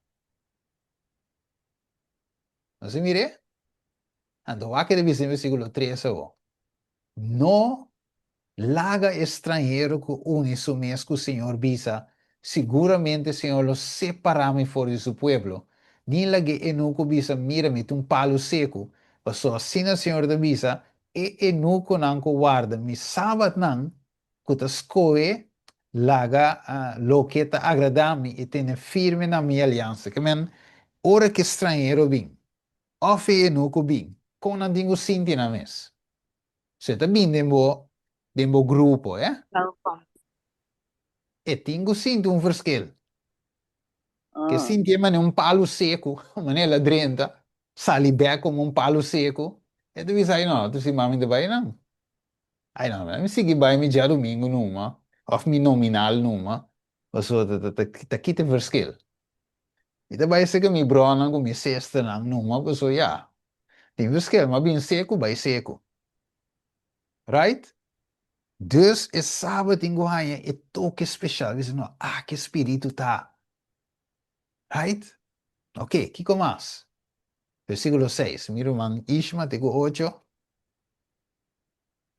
Você mire? Então, aqui deve ser versículo 3, no laga estrangeiro que une su mes com o Senhor bisa, seguramente o Senhor los separame fora de su pueblo. Ni la que enuco bisa, mira-me, um palo seco. Passou assim o Senhor da bisa, e enuco não guarda, mi sabat não, que te escoe, laga lo que te agradame e tenha firme na minha aliança. Que men, ora que estrangeiro vim, of enuco vim, com não dingo sinti na mes. Você tá bem dentro grupo, é? E tenho sinto verschil. Que sinti mas palo seco, manela drenta, sali bem como palo seco. E tu diz aí, não, tu se mami de vai não. Aí não, me segui vai me dia domingo numa, of me nominal numa, mas o tá aqui tem verschil. E tu vai ser que me brona com me sexta não numa, mas o já. Tem verschil, mas bem seco, vai seco. Right? Dus é sábado em Goiânia, é toque especial. Diz, não, que espírito tá. Right? Ok, que mais? Versículo 6. Mira, man, Ishma, tego 8.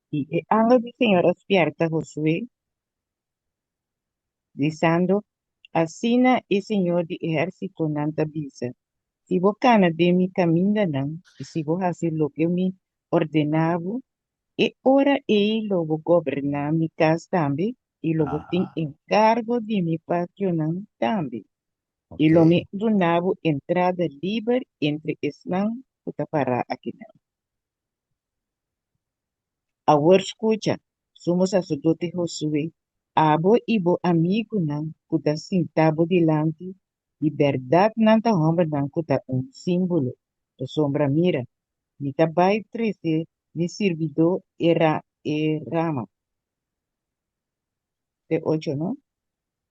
Y el ángel del Señor despierta a Josué, diciendo, así na el Señor de ejército nanta bisa. Si vos cana de mi camino, y si vos haces lo que me ordenaba, y ahora él lo voy a gobernar mi casa también, y lo voy a Ajá, encargo de mi patio también. Y ok. lo me donava entrada libre entre Islam y para aquí. Agora escucha, somos sacerdote Josué, abo e bo amigo nan, kuta sintabo delante, e verdade nan ta homem nan kuta símbolo, da sombra mira, ni ta bai trece, ni servidor era e rama, de ocho, ¿no?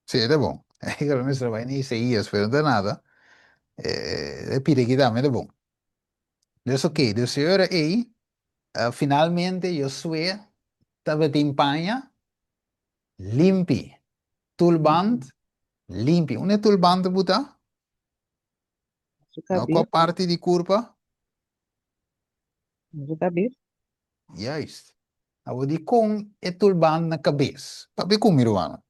Sí, de bom. Agora nuestra vaina Isaías, pero de nada. Pide que dame de bom. Dus ok, dus Senhor aí, finalmente Josué estava de empanha, limpi. Tulband, limpi. Onde é tulband, buta? Su Não, qual cabeça, parte de curva? su cabeça, Juist. Abo di com é tulband na cabeça. Papi como, Miruano?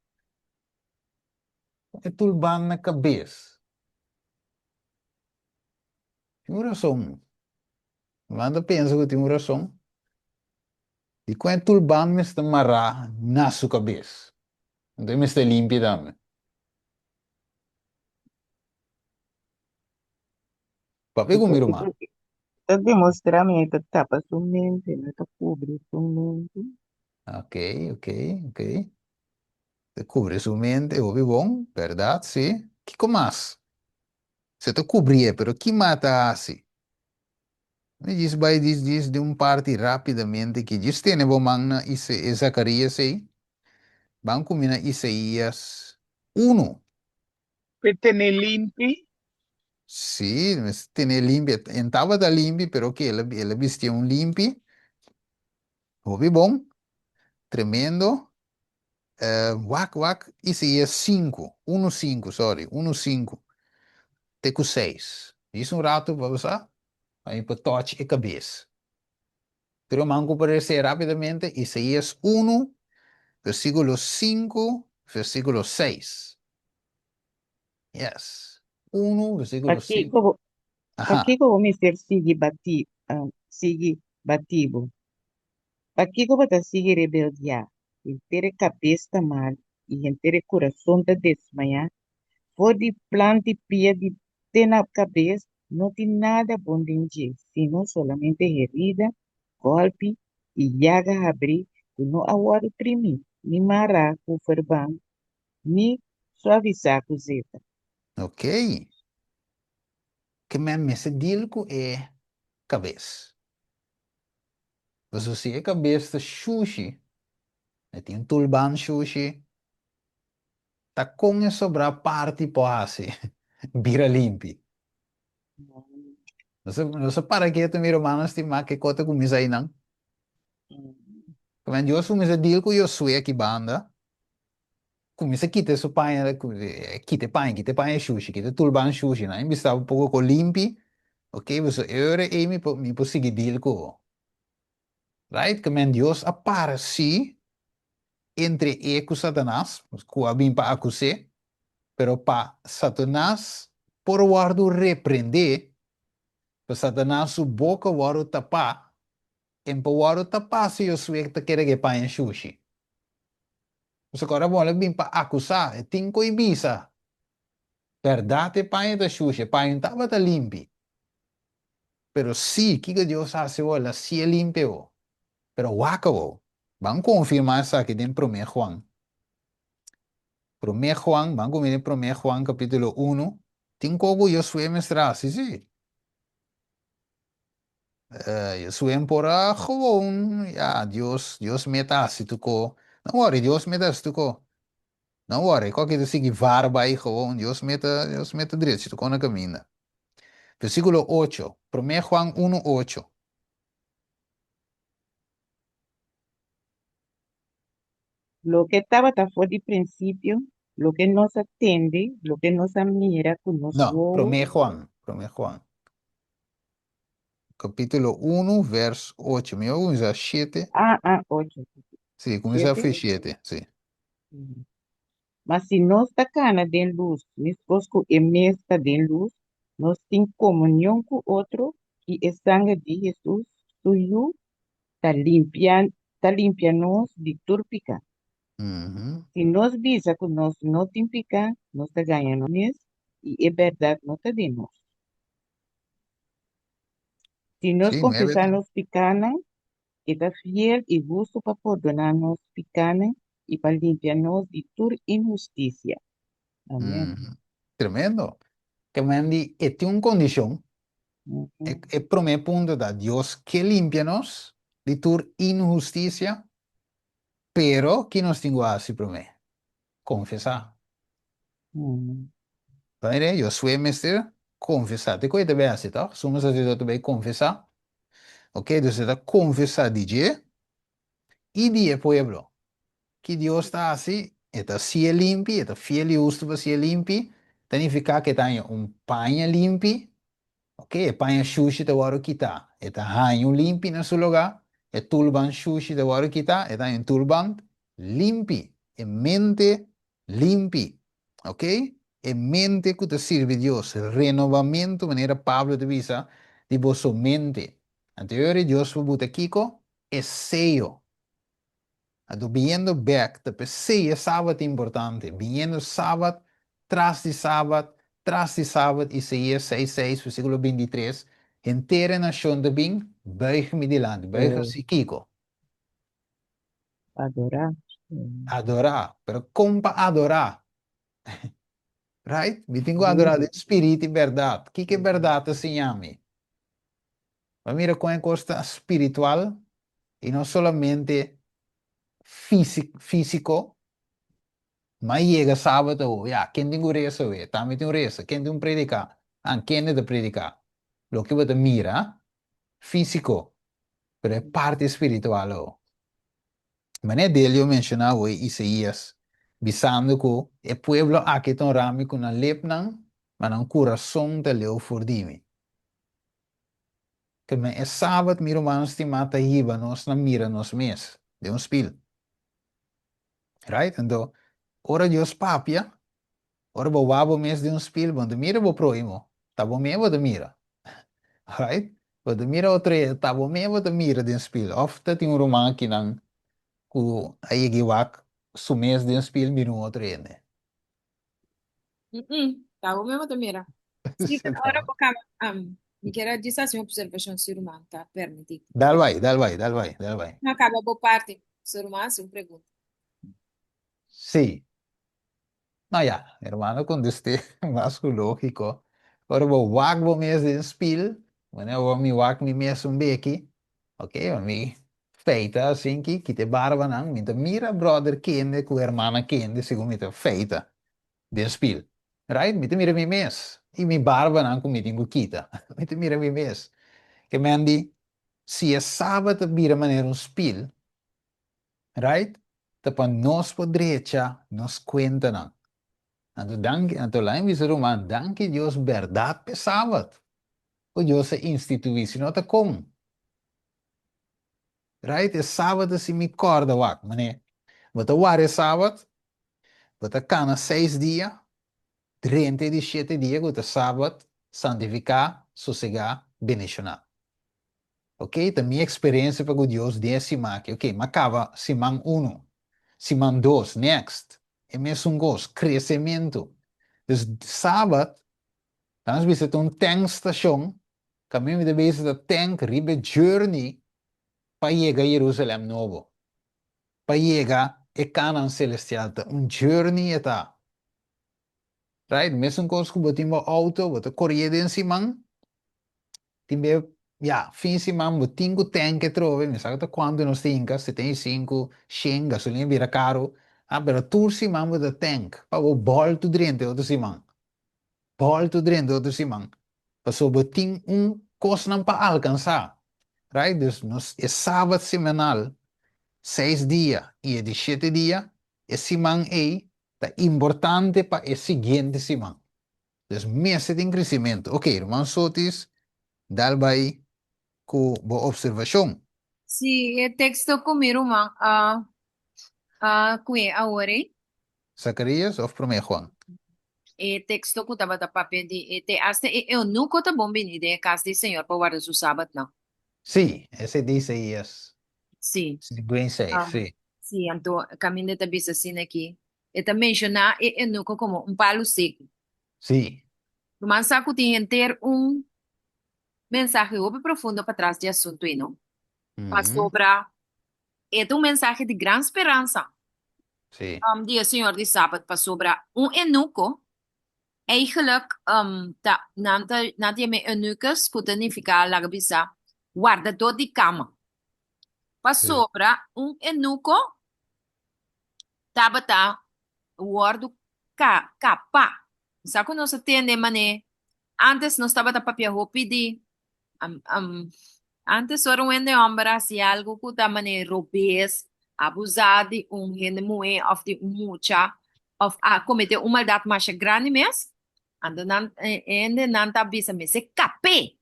É tulband na cabeça. Tem uma razão. Quando pensa que tem uma razão, e com é tulband me está amarrar na sua cabeça. Então me está limpo também. Papi como, Miruano? está demonstrando, tapa sua mente, não está cobre sua mente. Ok, ok, ok. Te cubre sua mente, ouve bom, verdade, sim. Que mais? Você te cobria, pero que mata assim? Me diz, vai, diz de parte rapidamente que diz, tem bom magna e Zacarias aí. Vamos combinar Isaías 1. Petene limpi, Sí, tiene limpia. Estaba da limpi, pero que ele vestia un limpi. Houve bom, tremendo. Wak, Isaías 5, 1:5, sorry, 1:5, teco 6. Diz um rato, vamos lá? Aí para touch e cabeça. Pero manco para ser rapidamente, Isaías 1, versículo 5, versículo 6. Yes. 1, versículo Aqui 5. como aqui Ajá. como Mister sigue batido. Aqui como tá sigue rebeldia. Entere cabeça mal e entere coração da desmanhar. For de planta e pia de ter na cabeça, não tem nada bom de dia, senão solamente herida, golpe e llaga abrir, que não agora trimi, ni mará com fervão, ni suavizar com zeta. Ok. Que me se dilco é cabeça. Você é cabeça sushi. Tem um tulban sushi. Tá com e sobra parte poase. Bira limpi. Não sei para que tu miro manas ti ma que cota kumisa aí não. Quando eu sou misa dilco eu sou aqui banda. Kumisa kita su paia kita paia sushi, kita tulban sushi, né? Em um pouco com limpi. Ok, você ore e me possui dilco. Right? Que men Dios apareci entre eco Satanás, que abim para acusar, pero para Satanás por guardo repreender, para Satanás su boca guardo tapar, em para guardo tapar se eu sou que quer que paia sushi. Você agora bola bem para acusar, tem coibisa. Verdade paia da sushi, paia não estava da limpi. Pero sí, que Deus hace hola, sí é limpio. Pero wacabo. Van confirmar essa aqui em 1 Juan. 1 Juan, van comigo em 1 Juan capítulo 1. Tem como eu sou mestrar, sim, sim. Eu sou por gewoon, ja, Deus meta se tu ko. Não worry, Deus meta se tu ko. Não worry, qualquer coisa que varba aí gewoon, Deus meta direito se tu ko na caminha. Versículo 8, 1 Juan 1:8. Lo que estaba fue de principio, lo que nos atende, lo que nos admira, que nos Não, huevo, 1 Juan, 1 Juan. Capítulo 1, verso 8. Me ouve, 7. ocho, Sim, começa a siete. fechar, sim. Mas se nós está cana de luz, mesmo que é está de luz, nós tem comunhão com o outro e o sangue de Jesus, suyo, está limpia nós de todo pecado. Uhum. Se nós visa que nós não tem pecado, nós está ganhando mesmo e é verdade não está de nós. Se nós Sim, não é confessar verdade. nos pecados, está fiel e justo para perdonar nos pecados e para limpar nós de toda injustiça. Amém. Uhum. Tremendo. Que mandi, e tem uma condição, Uhum. é primeiro ponto da Deus que limpa-nos de toda injustiça, pero que nós temos assim primeiro, confessar. Uhum. Vai, eu sou mestre, confessar. Te coisa bem assim, tá? Somos sacerdote bem confessar. Ok? Então, você confessar de Deus e de pueblo. Que Deus está assim, está se limpo, está fiel e justo para se limpo, significa que tem paño limpo, ok? Paño sushi te varo quitar, está ranho limpo no seu lugar, turban sushi te varo quitar, está em turban limpo, e mente limpo, ok? E mente que te sirve Deus, renovamento, maneira Pablo te visa, de vossa mente. Anterior Deus foi botar Kiko, é seio. Ado viendo back, te sí es sábado importante. Viendo sábado, tras de sábado, Isaías 6:6, versículo 23. Entera nación de bien, buig-me delante, buig si Kiko. Adorar. Uhum. Adorar, pero compa adorar, right? Me tengo adorar de Vive. espírito e verdade. Que é verdade assim a mim? Mas mira com a costa espiritual e não somente físico. Mas chega sábado, já, quem tem reza, também tem reza, quem tem predicar, quem é de predicar. Lo que você mira, físico, pero é parte espiritual. Mané dele eu mencionava hoje Isaías, bisando que o pueblo aqui tão rami com a lepnan, mas não coração de leu for dimi. Que me é sábado, miro manos te mata hiba, nós na mira nos mes, de um spil. Right? Então, ora Deus papia, ora bo wabo mes de um spil, bom, mira bo proimo, tá bom mesmo de mira. Right? Bo de mira outra, tá bom mesmo de mira de um spil. Ofta tem um romano que não, ku aí giwak, sumes de um spil, mira um outro ene. Tá bom mesmo, Tamira. Sim, agora vou me quero dizer assim, observação ser humano, tá? Permite. Dal vai, dal vai, dal vai, dal vai. Não acaba boa parte. Ser humano, se pergunta. Sí. No, ja, hermano, con este más lógico. Ahora vou wag bo mes de spil, wanneer we mi wag mi mes een beetje. Oké, want mi feita assim que te barba nang, mi te mira brother kende, ku hermana kende, segundo mi te feita de spil. Right? Mi te mira mi mes. E mi barba nang ku mi tingu kita. Mi te mira mi mes. Que me andi, si é sábado mira maneira um spil, right? Tapan nos po derecha, nos cuenta nang. Anto lang bisa ruman, danke Dios verdad pe sábado. O Dios se instituição não tá como. Right? É sábado se me corda wak, mané. Bota war é sábado, bota cana 6 dias, 37 dias, bota sábado, santificar, sossegar, bendicionar. Ok? Da minha experiência para o Deus décima, ok, macava simang 1, simang 2, next. É mesmo gosto, crescimento. Dus sábado, nós visitamos um tank station, caminho de visita tank, ribe journey, para chegar a Jerusalém novo. Para chegar a Canaã celestial, um journey está. Right? Mesmo coisa que botimos auto, botar corrida em cima, timbe, ja, fim de semana, botinho tank que trove, me sabe quando nós temos, 75, 100, gasolina vira caro, pero tour semana botar tank, para o bol tu dentro outro semana. Bol tu dentro outro semana. Passou botinho coisa para alcançar. Right? Dus é sábado semanal, 6 dias e é de 7 dias, é semana é importante para a seguinte semana. Dus meses de crescimento. Ok, irmão Sotis, dá vai com boa observação. Sim, é texto comigo, man. Kuya, awari. Zacarias ou primeiro Juan? E texto ko taba da papel de te aste eu nunca tá bom bem de casa de senhor para guardar o sábado não. Sim, esse diz Isaías Sim. 56, Um, sim. sim, então caminho de tabisa assim aqui. E também mencionar eu nunca como palo seco. Sim. Mas saco tem ter mensaje muito profundo para trás de assunto e não. Para sobra é um mensaje de grande esperança. Sim. Dia senhor de sábado para sobra enuco. Eigenlijk, nadat me eunucus, que significa lagabisa, guardador de cama. Para sobra, eunuco, tabata, guardo capa. Sabe quando você tem de mané? Antes nós estava papel roupa de, antes era um homem se algo que da mané roubes, abusar de gente mulher, ou de mucha, ou cometer uma maldade mais grande mesmo. Ando ende nanta bisa me se cape.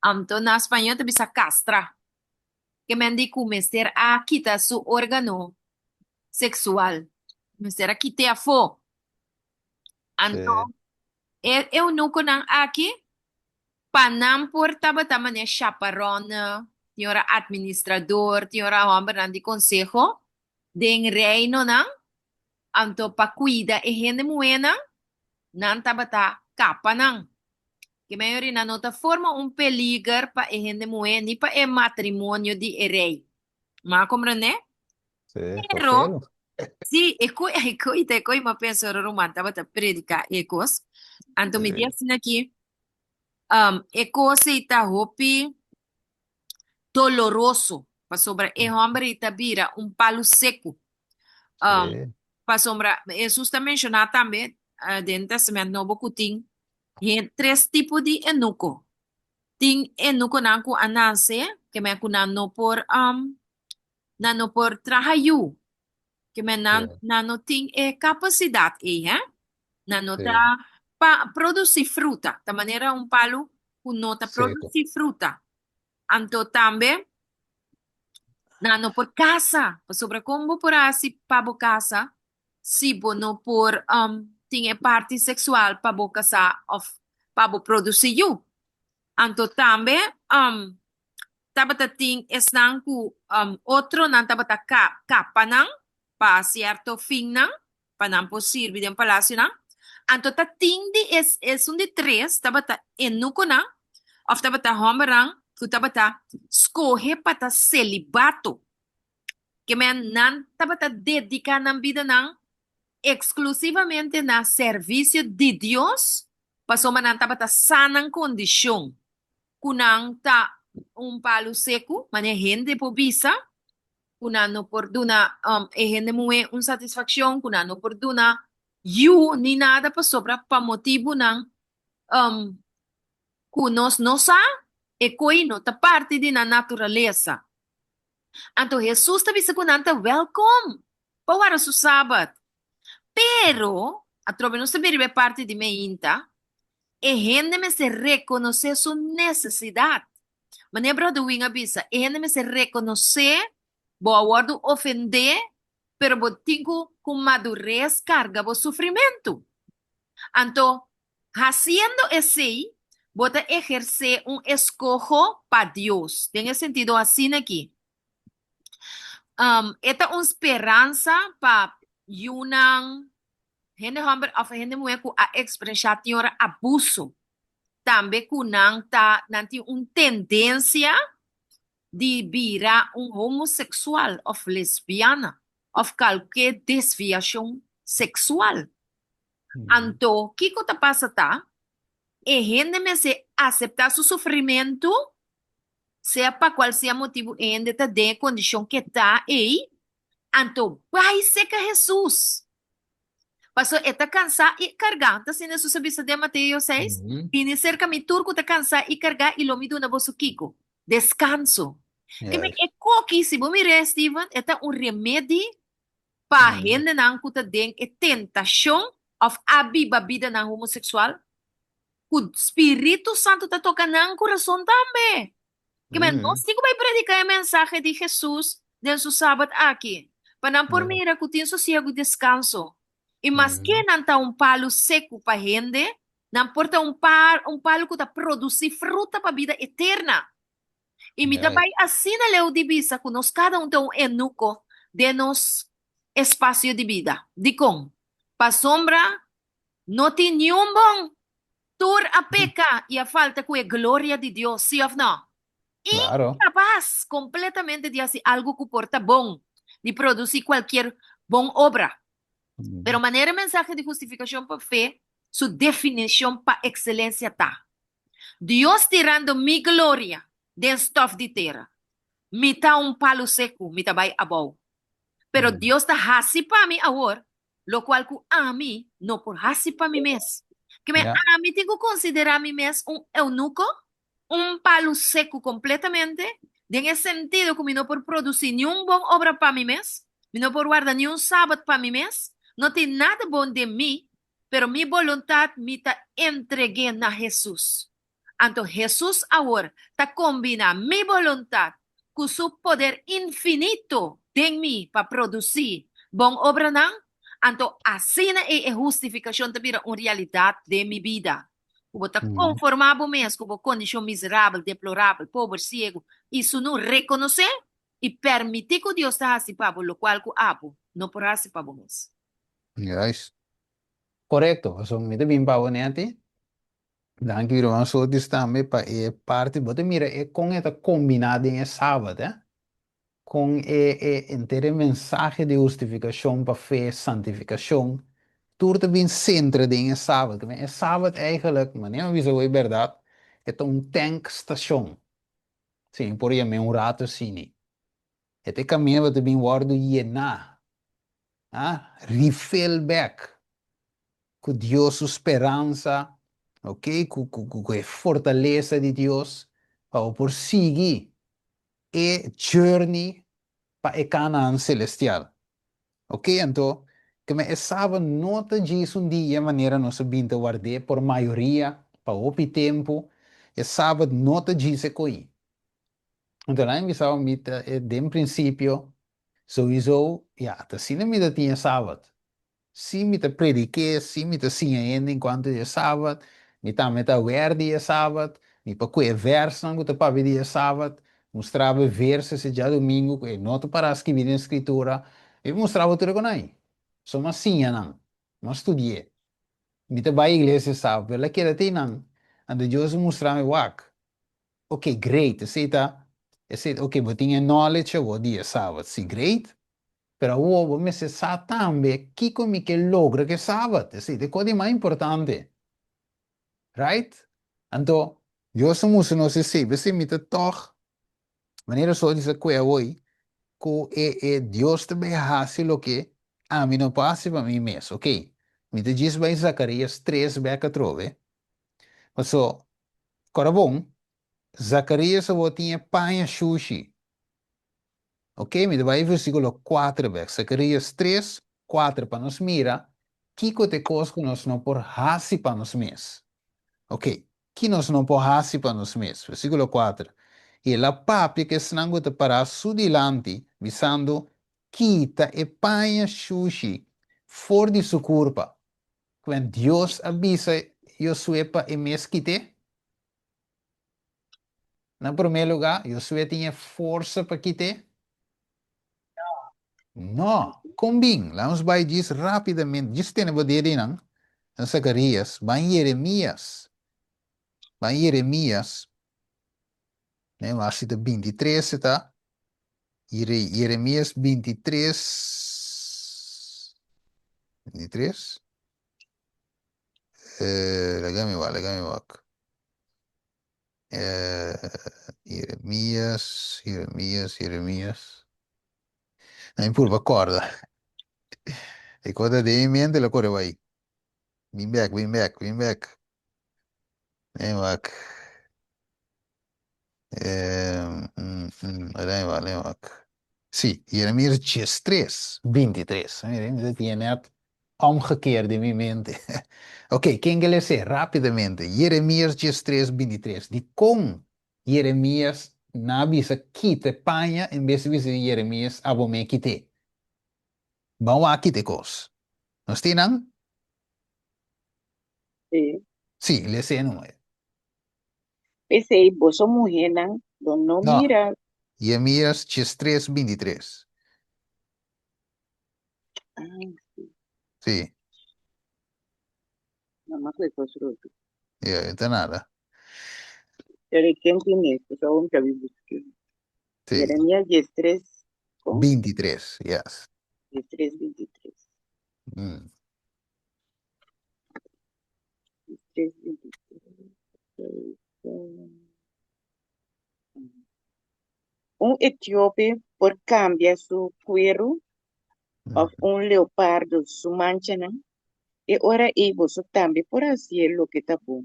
Anto na espanhol te bisa castra. Que me andi mester a quita su órgano sexual. Mester a quite a fo. Anto, eu nunca nan aqui, panam por tabatama ne chaperone, tinha administrador, tinha homem de consejo, den reino nan, anto pa cuida e gente muena, nan tabata capa nan. Que maioria na nota forma peligro para a gente mulher nem para o matrimônio de rei. Mas compreende? Sim, Pero, sim, e coi, mas penso romano, estava a predicar ecos. Então me diz assim aqui, ecos está hopi doloroso, para sobra, e homem está vira palo seco. Para sombra, Jesus está mencionando também, dentro do Testamento Novo Cutim, três tipos de eunuco. Ting enuko na ko anase, que me kunano por nano por trabalho, que me Certo. nano tem capacidade aí, nano tá Certo. para produzir fruta, da maneira palo que nota Certo. produzir fruta. Anto também nano por casa, sobre como por assim para casa, se bono por tinha parte sexual para bo casa of para bo produzir you. Anto também tabata ting esnang ku otro nan tabata kapanang pa cierto fin nang panang po sirvi den palacio nang anto ta ting di es un de tres tabata enuko na of tabata homerang ku tabata escoge pata celibato que men nan tabata dedica nan vida nang exclusivamente na servicio de Dios paso manan tabata sanang kondisyon kunang ta palo seco, mane gente po visa, kunano por duna, gente mue satisfaction, kunano por duna, you ni nada pa sobra pa motivo ng kunos no sa, e koino, ta parte di na naturaleza. Anto Jesus ta bisa kunanta welcome, pawara su sabat. Pero, atrove no se biribe parte di me inta, e gente me se reconoce su necesidad. Manebra do wing abisa, me se reconocer, bo awardo ofender, pero bo tingo com madurez carga bo sufrimiento. Anto, haciendo ese, bota ejercer un escojo para Dios. Tiene sentido así aquí. Esta una esperanza para yunang gente hombre of gente mujer ku a expresar abuso. También kunang ta nanti un tendencia de virar homosexual of lesbiana of cualquier desviación sexual. Anto, ¿qué te pasa ta? Gente me se aceptar su sufrimiento, sea para cual sea motivo, gente ta de condición que está ahí. Anto, vai seca Jesús. Pasó esta cansa y carga, ta sin eso se visa de Mateo 6, y ni cerca mi turco te cansa y carga y lo mido una voz kiko. Descanso. Que me Yes. coque se vos mire Steven, esta un remédio para gente nang kuta den e tentação of abiba vida nang homossexual. O Espírito Santo tá tocando nang coração também. Que me não sigo vai predicar a mensagem de Jesus den su sábado aqui. Para não por Yeah. mira que tem sossego e descanso. E mas que não tá palo seco para gente, não porta palo que tá produzir fruta para vida eterna. E me Yeah. também assim na leu divisa que nós cada tem enuco de nos espaço de vida. De com, para sombra, não tem nenhum bom, tur a peca e a falta que é glória de Deus, sim ou não? Claro. Incapaz completamente de fazer algo que porta bom, de produzir qualquer bom obra. Pero maneira mensagem de justificação por fé, sua definição para excelência tá. Deus tirando mi glória de stof de terra. Me tá palo seco, me tá vai abau. Pero Dios está hasi para mí ahora, lo cual que a mí no por hasi para mí mes. Que me, Yeah. a mí tengo que considerar a mí mes un eunuco, un palo seco completamente, en el sentido que me no por producir ni un buen obra para mí mes, me no por guardar ni un sábado para mí mes, no tiene nada bon de mí, pero mi voluntad me ta entregué a Jesús. Entonces Jesús ahora está combina mi voluntad con su poder infinito en mí para producir bon obra nan. Anto así es justificación también una realidad de mi vida. Como está conformado mes como condición miserable, deplorable, pobre, ciego, y su no reconocer y permitir que Dios está así para lo cual que hago, no por así para mes. Yes. Correcto. So, me te bim pavo neati. Dan que irão so distame pa e parte, bote mira e com esta combinada em sábado, com e inteira mensagem de justificação para fé, santificação, tudo bem centro de sábado. É sábado eigenlijk, mas nem aviso é verdade, é tankstation. Sim, por aí é rato sim. É te caminho para bem guardo llenar, refill back, com Deus esperança, ok, com a fortaleza de Deus, para prosseguir e journey para o Canaã celestial. Ok, então, que me estava nota disso dia, maneira nossa binta guardei por maioria, para o tempo, e sábado nota disso coi. Então, lá em Bissau, de princípio, sowieso, ja, tá sim, me tinha sábado. Sim, me prediquei, sim, me sim ainda enquanto é sábado, me tá ver dia sábado, me para que verso não tá para dia sábado, mostrava versos se já domingo, que nota para escrever em escritura, e mostrava tudo com aí. Só uma sim, não. Mas estudei. Me tá vai à igreja sábado, ela quer ter não. Ando Deus mostrava me wak. Ok, great, aceita. Aceita, ok, vou tinha knowledge, vou dia sábado, sim, great. Pero uovo me se sa tambe chi come che logra che sabat, sì, de codi mais importante, right? Anto, yo somos no se se, se mi te toch, wanneer so dice que hoy, ko Dios te behasi lo que a mí no pase para mí mes, ok? Mi te diz by Zacarias 3 beca trove. Mas so, corabon, Zacarias o tinha panha sushi. Ok, me vai versículo 4, Zacarias 3, 4, para nos mira, Kiko te cosco nos não por hasi para nos mes. Ok, que nos não por hasi para nos mes. Versículo 4. E la papia que snango te para sudilante, visando, quita e paia sushi, for de su culpa. Quando Deus avisa, eu suepa e mes quite, na primeiro lugar, eu suepa tinha força para quitar. No, combin, vamos vai diz rapidamente, diz tem poder não, em Zacarias, vai Jeremias, né, mas se 23 tá, Jeremias 23, legal me va, Jeremias, não impurva corda, e corda de mente la corre vai, né, va, vale, sí, Jeremías 3, 23. Miren, se tiene omgekeerd in mi mente. Ok, quem que le sé rapidamente? Jeremías 3, 23. Die kon Jeremías na bisa kite paña en vez de Jeremías abome kite. Vamos a kite kos. ¿Nos tienen? Sí. Sí, le sé no. Pensei, vos sos mujer, no No, mira. Jeremías 3, 23. Ai, Sí, mamá foi construído. ya, está nada. Pero quem tem isso? Só um que eu busquei. Sí, Jeremias 13, com 23, yes. 13, 23. Mm. 13, 23. Etíope por cambia su cuero Mm. of un leopardo su mancha, ¿no? E ora e você também por assim lo que tá bom.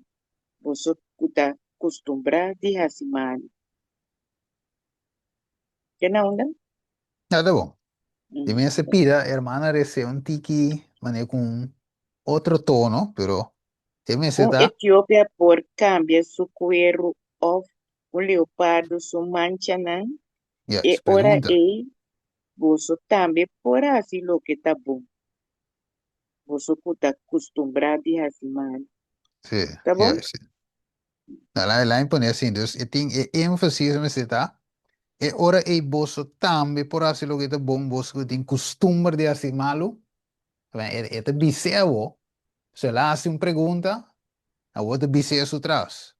Você está acostumbrado a asimar. Que não, né? Nada bom. De Hum. mí se pida, hermana, rece un tiki, mané con otro tono, pero de mí se da, Etiópia por cambia su cuero of un leopardo su mancha, ¿no? ya, E es ora pregunta. e você também por assim lo que tá bom. Você está acostumbrado a asimar. Sí, Tá ya, bom? sí. La impone así, entonces, énfasis me se da, e ora e boso tambe por así lo que te bon, boso que tiene costumbre de así malo, te biseo, se la hace una pregunta, a vos te biseo su atrás.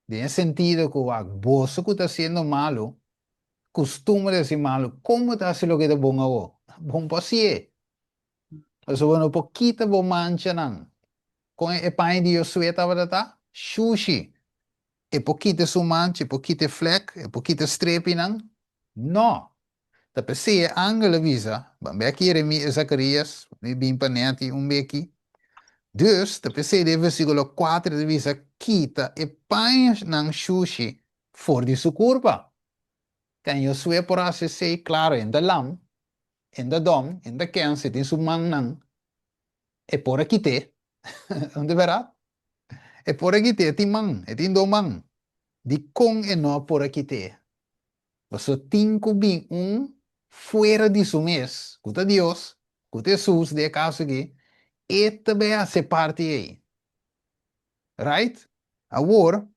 De sentido que vos que está haciendo malo, costumbre de decir malo, ¿cómo te hace lo que te ponga vos? Bom pasie. Eso bueno, poquita bo mancha nan. Con el pan de yo sueta verdad, sushi. E poquita su mancha, e poquita fleck, e poquita strepi nan. No. Da pensei angela visa, bem aqui Jeremias Zacarias, me bem paneti um beki. Dus, da pensei de versículo 4 de visa, quita e pan nan sushi, for de su curva. Kan je sweer por hace sei, claro, en de lam, en de dom, en de ken, zit in su man nang, e por aqui te, onde verá? E por aqui te, ti man, e ti do man. Di con e no por aqui te. Você tem que vir fora de su mês, cuta Deus, cuta Jesus, de caso aqui, e também a ser parte aí. Right? Agora,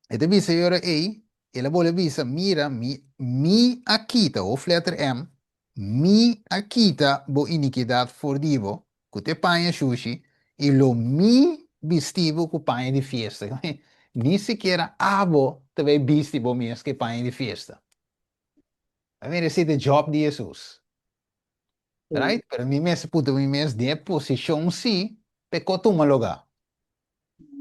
e te visa agora aí, ele pode visa, mira, mi akita, of letter M, mi akita bo iniquidade for divo, cuta panha sushi, e lo mi vestivo com panha de festa. Ni sequer abo também vestivo mês que panha de festa. I mean, esse é o job de Jesus. Right? Pero mim mesmo puto mim mesmo de posição sim, pecoto uma lugar.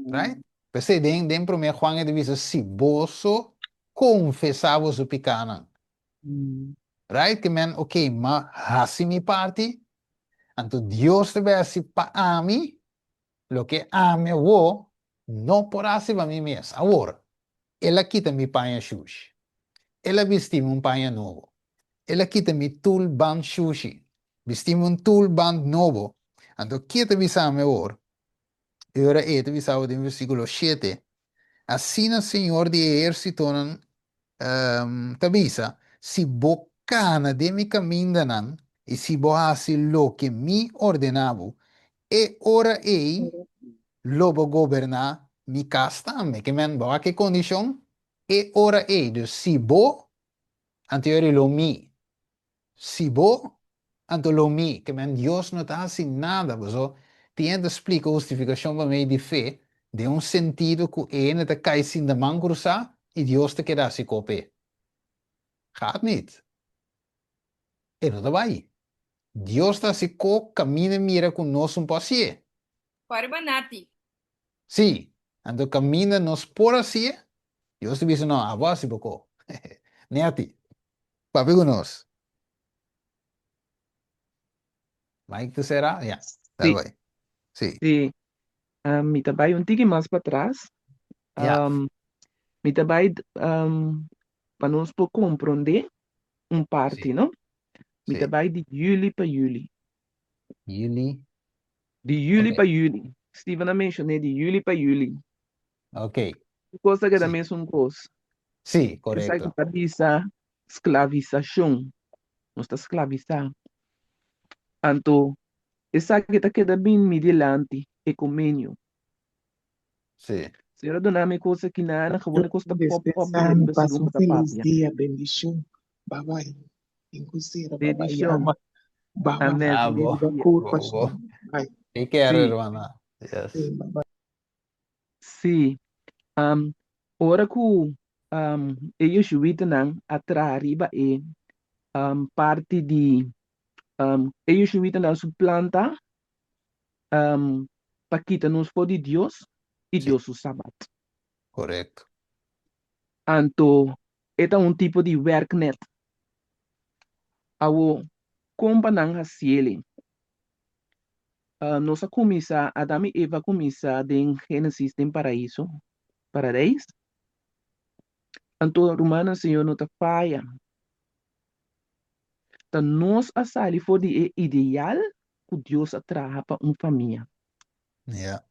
Right? Pensei den pro meu Juan de visa se boso confessava o pecado. Right? Que man, ok, ma hasi mi parte, anto Dios te ve assim pa a mim, lo que ame wo, não por assim para mim mesmo. Agora, ela quita mi panha xuxa. Ela vestiu panha novo. Ela quita mi tulband sushi. Vestimos un tulband novo. Ando quieta visame ora. E ora ete visavo in versículo 7. Assim o Senhor de Exército tabisa, si bocana de mi caminho e si boasi lo que mi ordenavo, e ora ei lobo governar mi casta, me que men boa que condição, e ora ei, dus si bo, anteriori lo mi. Si bo, antolomi, que men Dios no está sin nada, so, tiende explica justificação para mim de fé, de um sentido que ene te cai sin de man cruzar e Dios te queda assim copé. Gaat niet. E não te vai. Dios está assim co, camina mira com nós um passie. Parbanati. Sim, ando camina nos por assim, Dios te diz, não, a voz se bocou. Nem a ti. Papi com nós. Mike, tu será? Ja, Sí, vai. Sim. sí. Mi tabay un tiki más para atrás. Ja, Mi tabay para nos por compreender um parte, sim, não? Mi sim. tabay de juli para juli. Jullie. De juli Ok, para juli. Steven mencionou de juli para juli. ok. Coisa que Sim, também são coisas. sim, Essa que correto. está dizendo escravização. Não está escravizar. Então, essa que está queda bem mediante ecumênio. Sim, Se eu donar me coisa que não, que vou custa pop Dispensar, bilhete me para passa segundo um da feliz pátria. dia, bendição. Bye bye. Inclusive, bye bye, Edição. Yama. Bye bye. Amém. ah, Feliz boa, Da dia. cor, boa, pastor. boa. Bye. Take care, Sim, hermana. Yes. Bye bye. sim. Ora que eu juízo não atrariba e parte de eu juízo não suplanta para quitar nos for de Deus e Sí, Deus o sabat. correcto. Então, é um tipo de werknet. Awo kompa nang hasieli. Nossa começa, Adão e Eva começa em Gênesis tem paraíso, paradise. Então, Romano Senhor não tá falha. Então, nós a sali for de ideal que Deus atraha para uma família. Ja,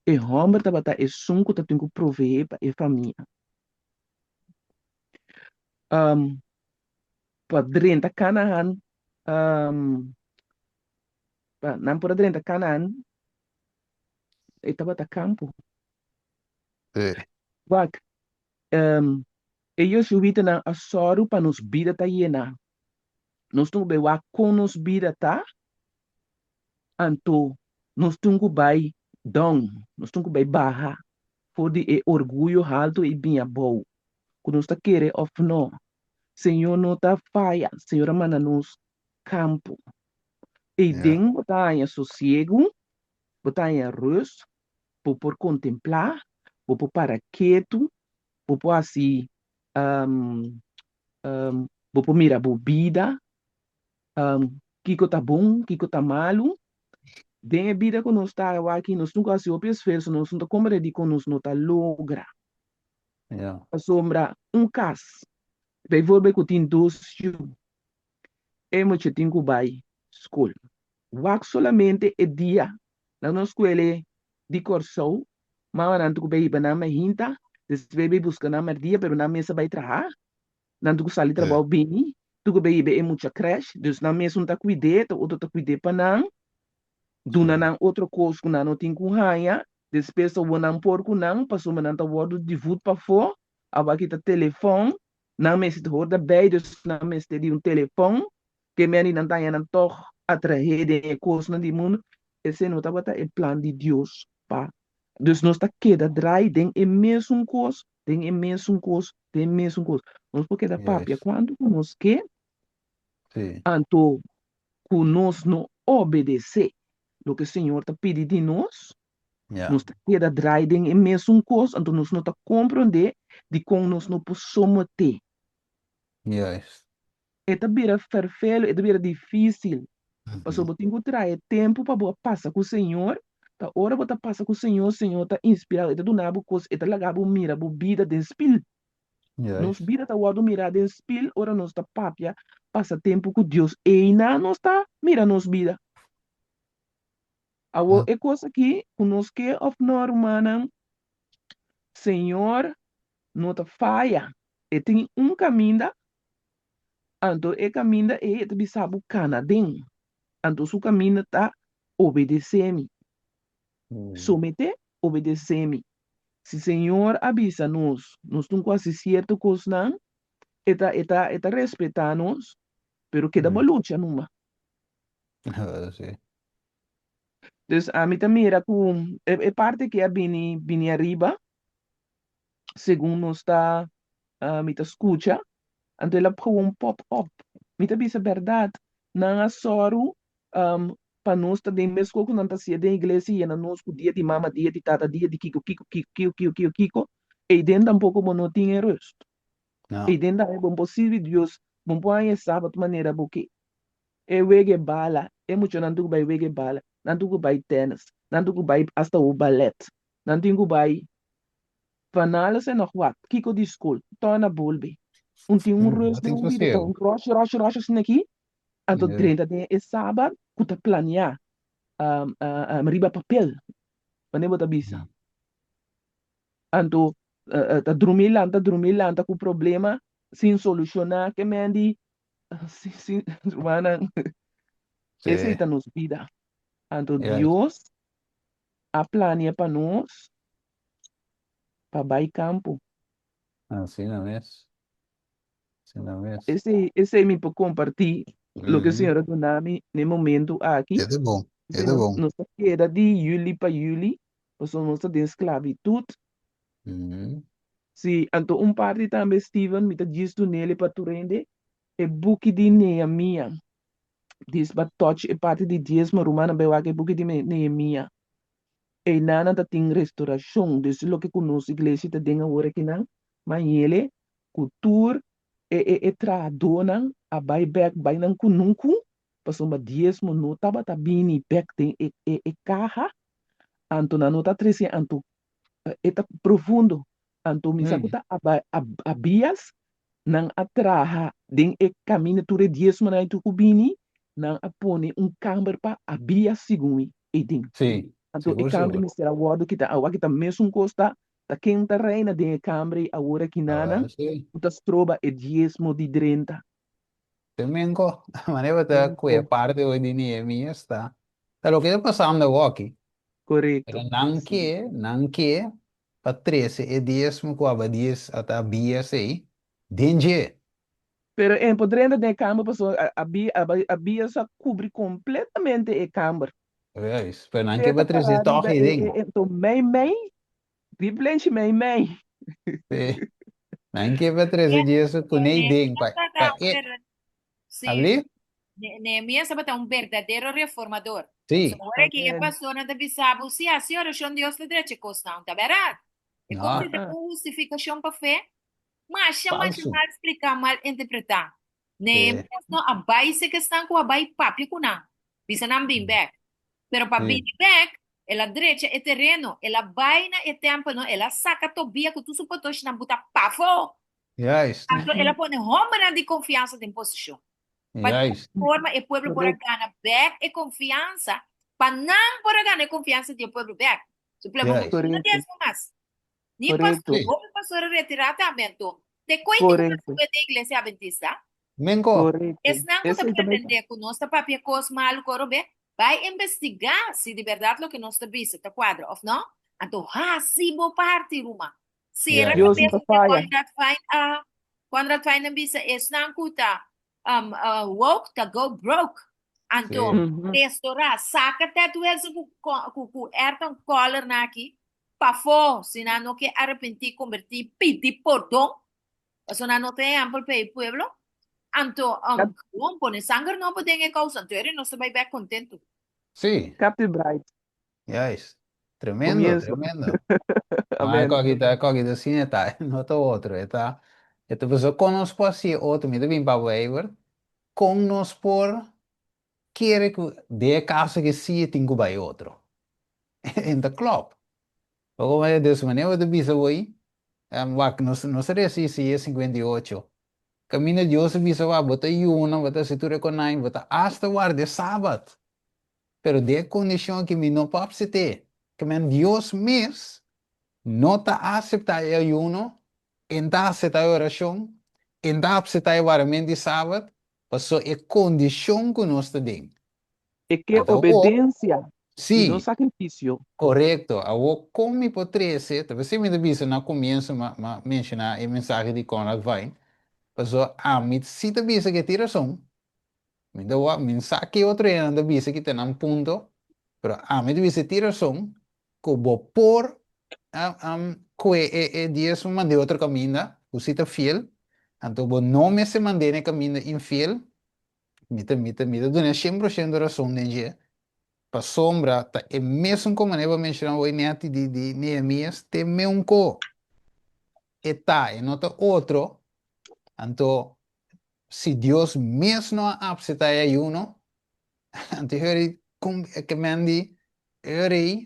E homem tá bata é sunco tá tem que prover para a família. Para dentro da Canaan, não para dentro da Canaan, e tá bata campo. sí, Wag, eles subita na asoro para nos vida tá llena. Nós temos que ver com nos vida tá, anto nós temos que vai down, nós temos que vai barra, por de orgulho alto e bem bom. Quando nós tá querer of não, Senhor não tá falha, Senhor manda nos campo. E ja, den botar em sossego, botar em rus, por contemplar, por para quieto, por assim, um, por mirar bebida, kiko tá bom, kiko tá malo. Den a vida que nós está aqui, nós nunca se ouve esforço, nós não como de que nós não tá logra. ja, A sombra, um cas. Bijvoorbeeld, ku tin dos e mo che tin ku bai school. Wak solamente e dia. Na no escola de Corsou, mas não tu bai banana hinta, des bebe busca na mer dia, pero na mesa vai trabalhar. Não tu sali Yeah. trabalho bem, tu bai be e mucha crash, dus na mesa um ta cuide, to outro ta cuide pa nan, duna Sim. nan outro coisa que não tem com raia, depois o nan por com nan, passou man ta word de voet pa fo, aba kita telefone, na mesa te hoorde bij, dus na mesa te di telefone, que me ani nan ta yan toch atraher de coisa na di mundo, esse não tá bota é plan de Deus, pá. Dus nós tá queda drai, tem é mesmo coisa, tem é mesmo coisa, tem mesmo coisa. Nós porque da papia, Yes. quando nós que, Sim. anto, que nós não obedecer, lo que o Senhor tá pedindo de nós, Yeah. nós tá queda drai, tem é mesmo coisa, então nós não tá compreender de como nós não podemos ter. Yes. É tá bira ferfelo, é tá bira difícil. Passou, Uhum. eu tenho que trazer tempo para boa passar com o Senhor. Tá hora você passa com o Senhor tá inspirado, tá do nabo coisa, tá lagabo mira, bo vida de espírito. Nos Yes. vida tá wado mira de espírito, ora nós tá papia, passa tempo com Deus. E na nós tá mira nos vida. Awo Ah, é coisa que conosco of normal, Senhor, não tá falha. E tem caminho, ando e caminho e te bisabu canadem. Ando su caminho tá obedecer-me. Someter, obedecer-me. Se Senhor avisa nós não quase certo coisa não, eta respeitar nós, pero queda uma hum. luta numa. Sim. Então, a mim também era com, é parte que é bem arriba, segundo nós está, a mim tá escuta, então ela põe um pop-up. Mim também é verdade, não é só para nós também, mesmo que não está sendo da igreja, e nós com dia de mama, dia de tata, dia de kiko, e dentro tampouco não tem erros. E Não. dentro é bom possível Deus, bom põe sábado maneira porque é wege bala, é muito não tu vai wege bala, não tu vai tênis, não tu vai hasta o ballet, não tu vai van alles en nog wat. Kiko die school, torna bolbe. Tem Não rush tem de vida, sossego. rush assim aqui, anto Yeah. 30 de sábado, kuta planear, riba papel, quando eu bisa. Hum. Anto, tá dormir lá, tá com problema, sem solucionar, que me andi, sim, esse Sim. está nos vida. Anto Yes. Deus a planeia para nós, para vai campo. Assim não é. Assim não é. Esse é me para compartilhar o que a Uhum. senhora Donami no momento aqui. É de bom. É Se de bom. nos queda de julho para julho, nós não está de esclavitud. Uhum. Se anto parte também Steven, me está dizendo nele para tu rende, é book de Neemia. Diz para touch é parte de dízimo romano, bem que book de Neemia. E nana tá tem restauração, desse lo que conosco igreja tá tem agora aqui não, mas ele cultura e tradona a vai back vai não kununku, passou uma dízimo no taba tá bini back tem carra, anto na nota 13 anto eta profundo, anto Uhum. misakuta abias nang atraha den caminho ture dízimo na itu kubini nang apone câmara pa abias segumi edin. Sim. Então, e Seguro, câmara seguro. mistura guardo que tá awa kita mesmo costa tá quinta reina de câmara agora que nana Agora sim. uta stroba e diesmo di 30. Também, maneira da que Cinco. parte hoje de Neemias está. Tá o que está passando aqui? Correto. Pero Sim. não que, para 13 e 10 mo ko aba 10 até a bia sei. Dengue. Pero em podrenda de câmara passou a bia só cobre completamente e câmara. É isso. Pero não que Teta para 13 para toque arriba aí dentro. então mei, riplenche mei. Sim. Não que para 13 dias com nem dentro. Para Sí, abrir? Nehemías era un verdadero reformador. So, Sim. ahora que Amen. pasó, no te bisabo, sí, así oración Dios te derecha constante, ¿verdad? E como Não. se tem uma justificação para fé, mas chama de Falso. mal explicar, mal interpretar. Sim. Nehemías não abai se questão com abai papi kuna. Bisa não bem back. Pero para bem Sim. back, ela direita é terreno, ela vai na é tempo, não, ela saca tobia que tu suportou na buta pafo. Juist, Então, ela põe homem de confiança em posição. Para juist. forma o povo por Correcto. ganhar back e confiança, para não por ganhar confiança do povo back. Suplemos Juist. não tem Correcto. mais. Ni pastor, Correcto. Sim, o pastor retiramento. Te cuento que Correcto. pastor da igreja adventista. menko. Es Correcto. não que Esse aí também. pretender que nós papia coisa mal corobe, vai investigar se de verdade o que nós está vista está quadra ou não. Então, se bo parte uma. Se era que Juist. Deus não mesmo que falha. quando vai na vista es não que tá woke to go broke. Então, Sim, Uhum. restaurar, saca até tu és com ertan collar na aqui, para fora, se não que arrepentir, convertir, pedir perdão, o não tem amplo para o pueblo. Anto, Cap- kung pone sangre no pode nga causa, anto eri no se vai back contento. sim, Captain Bright. juist. Tremendo, Comienzo. tremendo. Mas Amém. cogita assim, tá? Não tá outro, tá? Então, você conosco assim, outro, me deve para waiver, com nós por, quer que, de caso que sim, tem que vai outro. En dat klopt. Como é dessa maneira, de bisa hoje, não seria assim, se é 58. Caminho de hoje, bisa vai, bota uma, bota cintura com nine, bota hasta guarda sábado. Pero de condição que me não pode se ter, que men Deus mesmo não está aceitar o ayuno, não está aceitar a oração, não está aceitar o varamento de sábado, passou é condição que nós temos. É que Então, obediência e não sim. sacrifício. Correto. Eu come por 13, talvez você me disse no começo, mencionar a mensagem de Conrad Vine, mas me se te disse que tira som, me deu a mensagem que outro ainda disse que tem um ponto, mas me disse tira som, que vou por, que é dias uma de outro caminho, o cita fiel, então vou não me se manter no caminho infiel, me dá 100% razão nesse para sombra, tá, é mesmo como eu mencionar o net de Neemias, tem mesmo co, e tá, e nota outro, então, se Deus mesmo não aceitar ayuno, então, como é que mandi,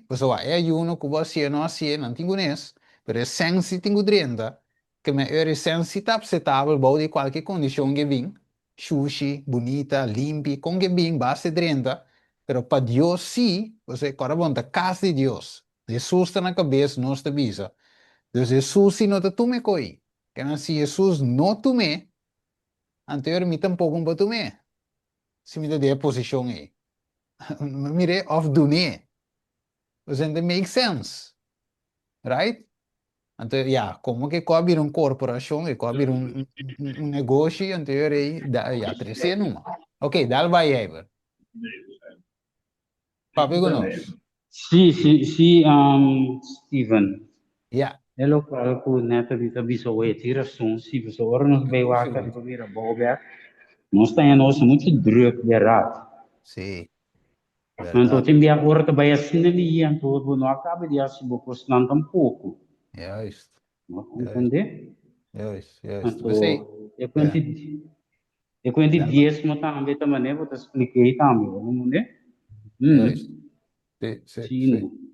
pessoal, é ayuno que você não aceita, não tem gunes, mas é sensi tem gudrenda, que me sensi tá aceitável, bom de qualquer condição que vem, sushi, bonita, limpi, com que vem, basta drenda, pero para Deus sim, você agora vão da casa de Deus, Jesus está na cabeça, não está visa, então Jesus se não te tome coi, que não se Jesus não tome, então me tampouco não tome, se me dá a posição aí, mire, of do ne, você não make sense, right? Então, como que cobre uma corporação e cobre um negócio, então, aí, crescer numa. Ok, dá vai aí, papi conosco. Sim, sim, sim, Steven. Já, É local que neta de tabiso o tira som, se você ora nos vai lá que a vira boba, nós temos muito druk de rato. sim, Então verdade. tem bem agora também assim ali, então não acaba de assim pouco não tampouco, É isso, é isso, entende? é isso, é isso. Você, Então é, é quanto dá, dias mas também também vou te expliquei também, não é? é isso. Sim, sim, sim. Sim,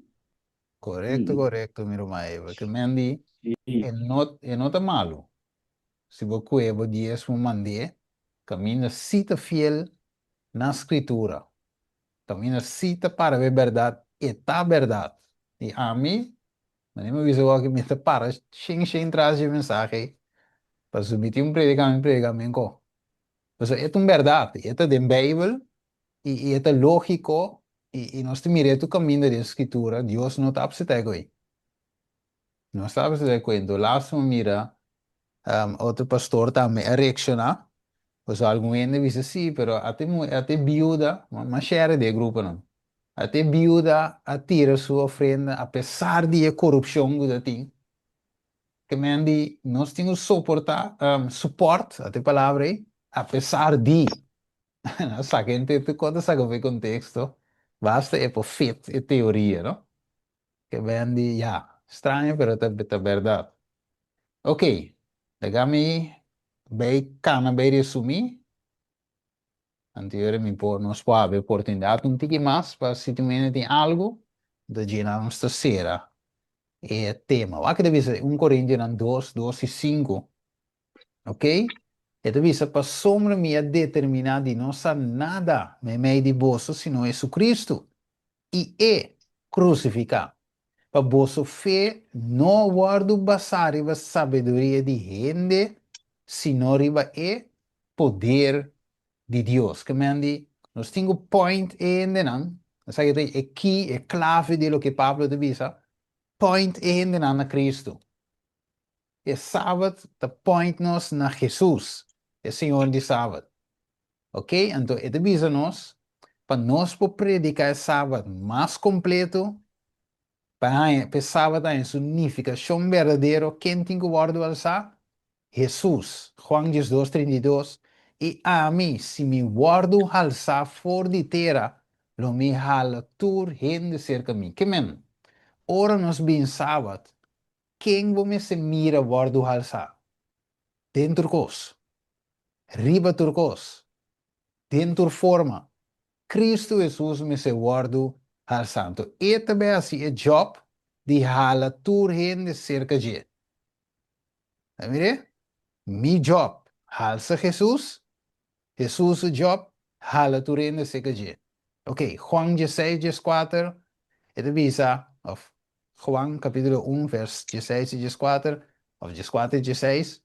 Correto, correto, meu irmão. Porque mendi, sim. é nota malo. Se você é dias um mande, caminha cita fiel na escritura. Caminha cita para ver verdade e tá verdade. E a mim, mas me avisou que me para, sem traz de mensagem, para submeter um predicamento. Mas é uma verdade, é da Bíblia, e é lógico, e nós temos o caminho da escritura, Deus não está para aí. Não está para aí. Então, lá se mira, outro pastor também reaccionar, pues alguien dice sí, pero a ti viuda, más share de grupo no. A ti viuda a tira su ofrenda a pesar de corrupción que tem. Que me andi, nós temos soportar, suporte, a ti palavra aí, a pesar de. Saca, gente, quando saca o contexto, basta é por fit, é teoria, não? Que me andi, estranho, pero é verdade. Ok, déjame, bem, cana, bem resumir. Anterior mi nos può avere oportunidade um tique mais para se também tem algo da Gina nossa sera e tema. O que deve ser 1 Coríntios 2, 2 e 5. Ok? E visa para sombra minha determinar de não ser nada me meio de bolso, senão Jesucristo. E é crucificado. Para vossa fé não guardo basar a sabedoria de gente, senão riba é poder de Deus. Que mandi, nós temos point ainda não. Sabe que aqui é clave de lo que Pablo dice. Point ainda não na Cristo. É sábado, the point nós na Jesus, é Senhor de sábado. Ok? Então, é dice nós, para nós predicar sábado mais completo, para sábado a significação verdadeira, quem tem que guardar alça? Jesus. Juan 12:32. E a mim, se me guardo alça for de terra, lo me hala tur gente cerca mim. Que men? Ora nos bem sábado, quem vos me se mira guardo alça? Dentro cos, riba turcos, dentro forma. Cristo Jesus me se guardo al santo. E também assim é job de hala tur gente cerca de. Tá vendo? Mi job, halsa Jesus, Jesus job, hala tur gente cerca de. Ok, Juan 16:4, é visa, of Juan capítulo 1, vers 16 e 14, of 14 e 16.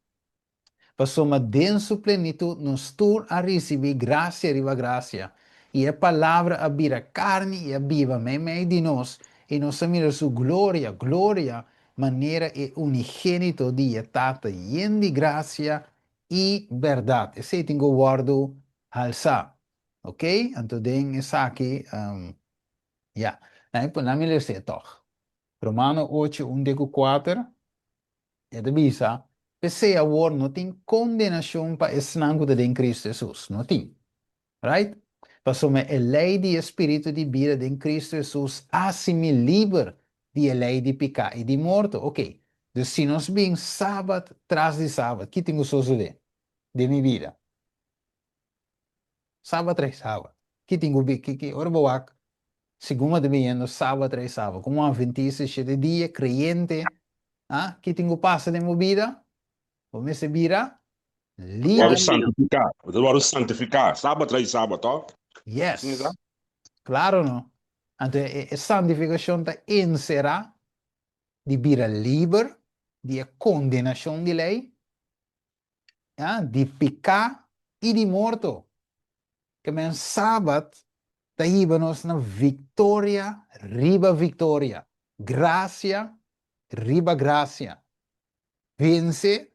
Passou denso plenitude nos tur a receber graça riva graça. E a palavra abira carne e abiva meio de nós. E nos mira sua glória, glória, maneira e unigênito de tata, yen de graça e verdade. Esse tem que guardo alça. Ok? Então, essa aqui, ja. Nee, pues la me sé toch. Romano 8, 1-4. É de visa, pese a war não tem condenação para esnango de Cristo Jesus, não tem, right? Passou a lei de espírito de vida de Cristo Jesus, assim me livre de lei de pecado e de morte, ok? Então, se nós bem sábado tras de sábado, que tenho só de minha vida? Sábado tras sábado. Que tenho que ora boa, segundo de mim, sábado tras sábado, como um adventista de dia, crente, que tenho passa de minha vida, como se vira Waru livre. santificar. Waru santificar. Sábado traz sábado, ó. Sim, Yes, exato. claro, não? Então, a santificação está encerrada de vida livre, de condenação de lei, de pecar e de morto. Que men sábado, está nós na vitória, riba vitória. Graça, riba graça. Vence,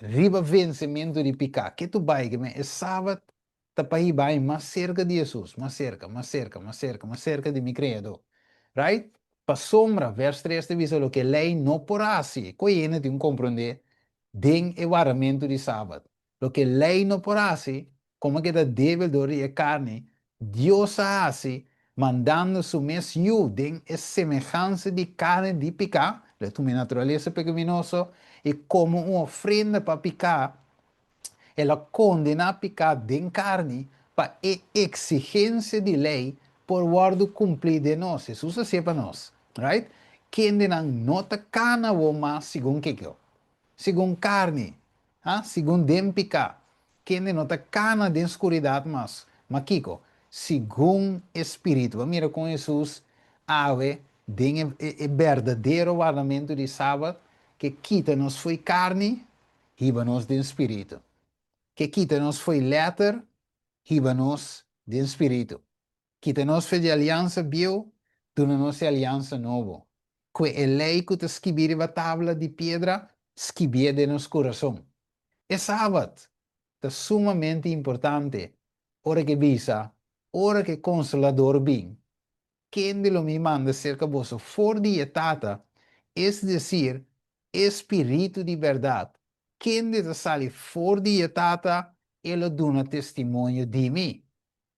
riba vencimento de pecar. Que tu vai, que é sábado, tá para ir bem mais cerca de Jesus, mais cerca, mais cerca, mais cerca, mais cerca de mi Criador. Right? Para sombra, verso 3 te diz o que a lei não porá se, coene de compreender, den o varamento de sábado. O que a lei não porá se, como que da devedor e carne, Deus hace, mandando su mesmo den a semelhança de carne de pecar, de tua natureza pecaminosa, e como uma ofrenda para pecar, ela condena a pecar de carne para a exigência de lei por guardo cumprir de nós. Jesus é para nós, right? Quem não nota cana ou mais segundo que eu? Segundo carne, segundo dem pecar. Quem nota cana de escuridade mas Kiko, segundo espírito. Mira com Jesus, ave, tem o verdadeiro guardamento de sábado, que quita-nos foi carne, riba-nos de espírito. Que quita-nos foi letra, riba-nos de espírito. Quita-nos foi de aliança bio, dona-nos aliança novo. Que a lei que te escrevia a tabla de pedra, escrevia de nosso coração. É sábado. É sumamente importante. Ora que visa, ora que consolador vem. Quem de lo me manda cerca vosso for de etata, es decir, espírito de verdade. Quem de sale for de etata, ele dá testemunho de mim.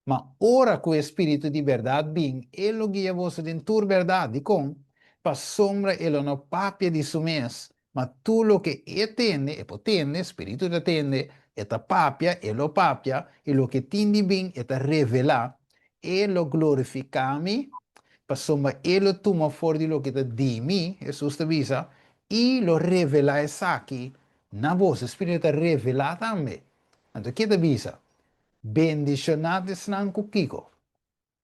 Mas ora que o espírito de verdade vem, ele guia vosso dentro verdade, com para sombra ele não papia de sumes, mas tu lo que etende, e potende, espírito de atende, eta papia, ele papia, e lo que tindi bem, eta revela, ele glorifica me, para sombra ele toma for de lo que te di mi, Jesus te visa, e lo revela es aqui, Na voz Espírito revelar também. Então, que te bisa? Bendicionados não kukiko.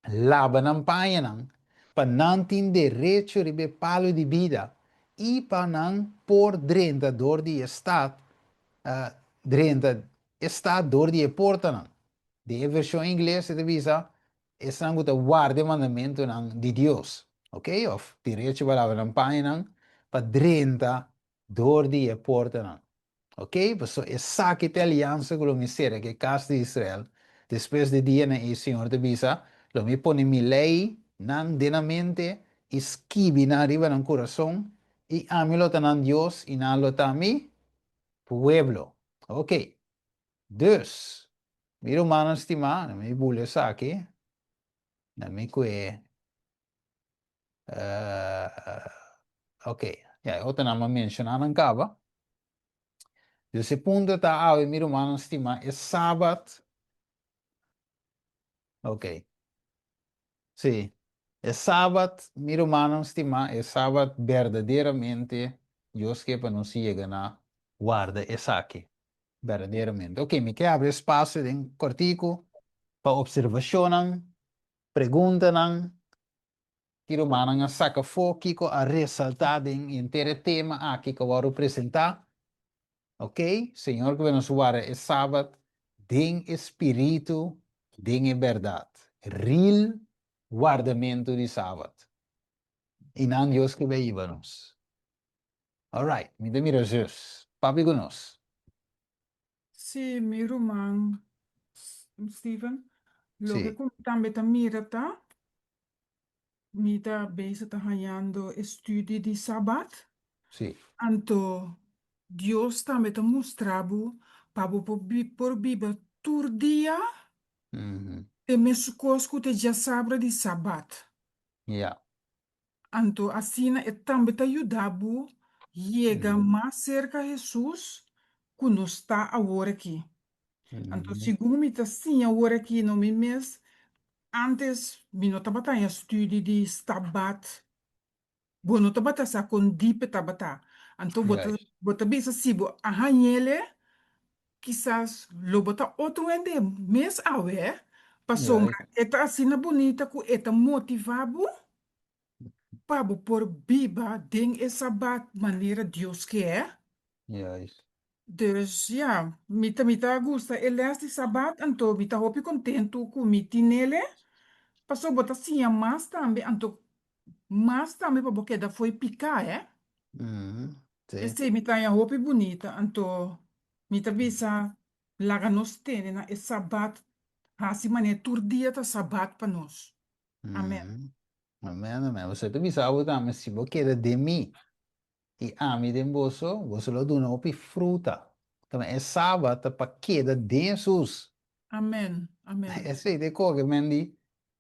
Laba ng payanang, panantin derecho ribe palo de vida, e panang por drentador de estado, drenta estador de porta. De versão inglesa de visa, essa não o guarda mandamento de Deus, ok? Of direito palavra ng payanang, pa drenta dor de porta. Ok? Pues esa que te alianza con los misterios que casa de Israel, después de día el Señor te visa, lo me pone mi ley, nan de la mente, esquivi na arriba en el corazón, y a mí lo tan Dios y nan lo tan mi pueblo. Ok. Dus, mi hermano estimado, mi bullet aquí, na mi que, ok, ya, otra nada más mencionar en cava. Dus esse punto está a mi hermano estimado, es sábado. Ok. Sí. Es sábado, mi hermano estima, es sábado verdaderamente, Dios que para nos llega a guarda es aquí, verdaderamente. Ok, me queda abre espacio en cortico para observación, preguntas, que hermano a saca foco a resaltar en entero tema aquí que voy a presentar. Ok, Señor, que nos guarda es sábado, den espíritu, den verdad. Real guardamento de sábado. E não Deus que veíamos. Alright, mira Jesus. Papi conosco. Sí, mi rumang, Stephen, lo que Sim, también ta mira ta, mita base ta hayando estudio de sabat, sim. anto Dios también ta mostrabo pabo por biba tur dia Uhum. e mesukosku te já sabra de sabat. Yeah. Anto asina e también ta ayudabo llega mais cerca a Jesus que nos está agora aqui. Anto segundo me tá sim agora aqui no meu mês. Antes, mi no tabata ya studi di stabat. Bo no tabata sa kon dipe tabata. Anto Yes. bota bisa sibo ahanyele, quizás lo bota outro ende mes awe. Yes. Pasonga, eta asina bonita ku eta motivabo. Pabo por biba ding e sabat maneira Dios quer. Yes. Dus ja, mita gusta ele asti sabat, anto mita hopi contento ku miti nele. Passou botar sim, a mas também, anto, mas também para porque da foi picar, é? Sim. Esse me tá a roupa bonita, anto, me tá visa, laga nos tene na é sabat, assim mané tur dia tá sabat para nós. Amém. Amém, amém. Você também sabe também se você quer de mim e a mim de você lo dá uma fruta. Também é sábado para queda de Jesus. Amém. Amém. Esse é de coisa que me diz,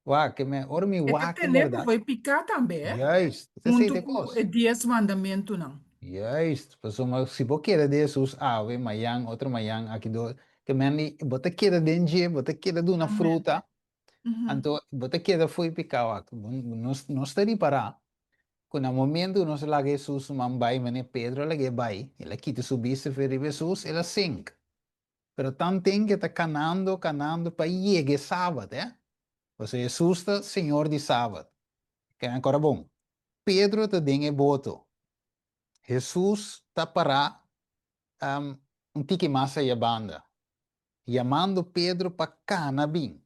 ว่าque me, ora me E táว่าque tendo para verdade. foi picar também, é? Yes. Esse é Junto de com coisa. o 10 mandamento, não. Juist, pues si vos quieres de esos ave, mayan, otro mayan, aquí do, que me ni, vos te quieres de enje, vos te quieres de una Amém. fruta, anto, vos te quieres fui picado, no estaría para, con el momento no se la que Jesús man bai, mene Pedro la que bai, y la quita su bise feri Jesús, y la sink. Pero tan ten que está canando, para llegue sábado, Pues Jesús está Señor de sábado, que ancora bom. Pedro te den el voto. Jesús está para um tiki massa e a banda, chamando Pedro para Canabim.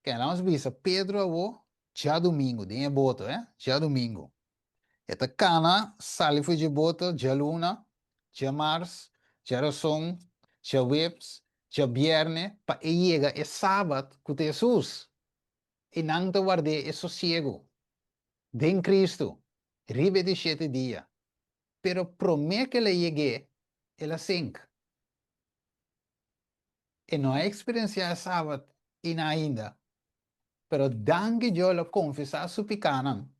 Que nós vimos, Pedro o já domingo, tem boto, já domingo. Eta Cana, sali foi de boto, já luna, já mars, já razão, já webs, já viernes, para chega é sábado com Jesus. E não te guardei é sossego. Den Cristo, ribe de 7 dias. Pero promete que ele chegue, ele 5. E não é experienciar sábado e ainda. Pero dan que yo lo confesar su picanan,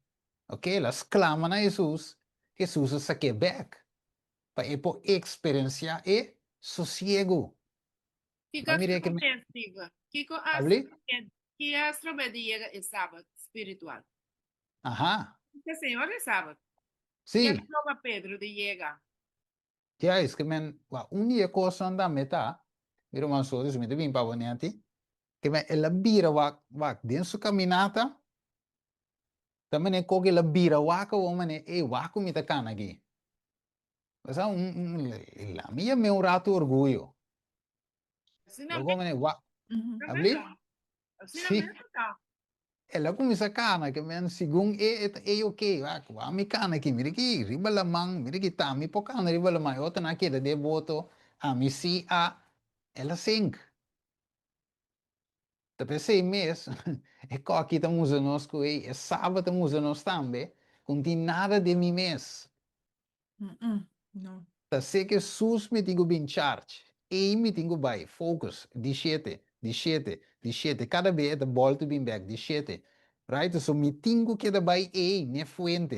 ok? Las claman a Jesús, Jesús se saque back. Para experienciar e sosiego. Kiko No mire que me astrobedia. Kiko hablé. astrobedia é sábado espiritual. Ajá. O Senhor é sábado. E a Sí, prova Pedro de llegar. Ja, is que men, wa unie cosa anda meta, miro man so, dus mete bim pa bonenti, que men la bira wak, den su caminata, também é coque la bira waka, o mane, waku mita kana aqui. Mas la mia me un rato orgullo. Logo mane, Mhm. habli? Sì. E la come sa cana che men sigun ok, wa mi cana che mi rigi riba la mang, mi rigi ta mi po cana riba la mai, ota na chiede de voto a mi si a e la sing. Da per 6 mesi e co aqui estamos nós com e sábado estamos nós também, com nada de mi mês. No. Da sei que sus me tenho bem charge. E me tenho by focus, di sete. Cada vez the ball to be back, di sete. Right? So me tenho que da by ne fuente.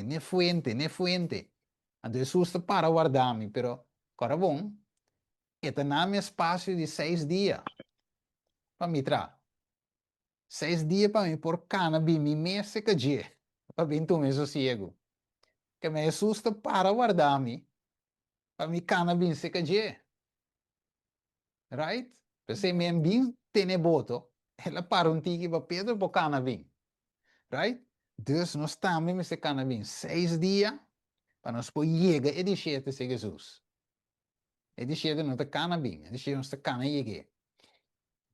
Então sus para guardar-me, pero, cara bom, eta na me espaço de 6 dias para me tra. 6 dias para mim por cannabis, me mês que dia. Para bem tu mesmo ciego. Que me assusta para guardar-me, para me cannabis que dia. Right? Perché men bin tene boto, e la para un tiki ba Pedro po canavin. Right? Dus nós estamos nesse canavin 6 dias para nós pôr chega e de cheio se Jesus. E de cheio não tá canavin, e de cheio não está cana chega.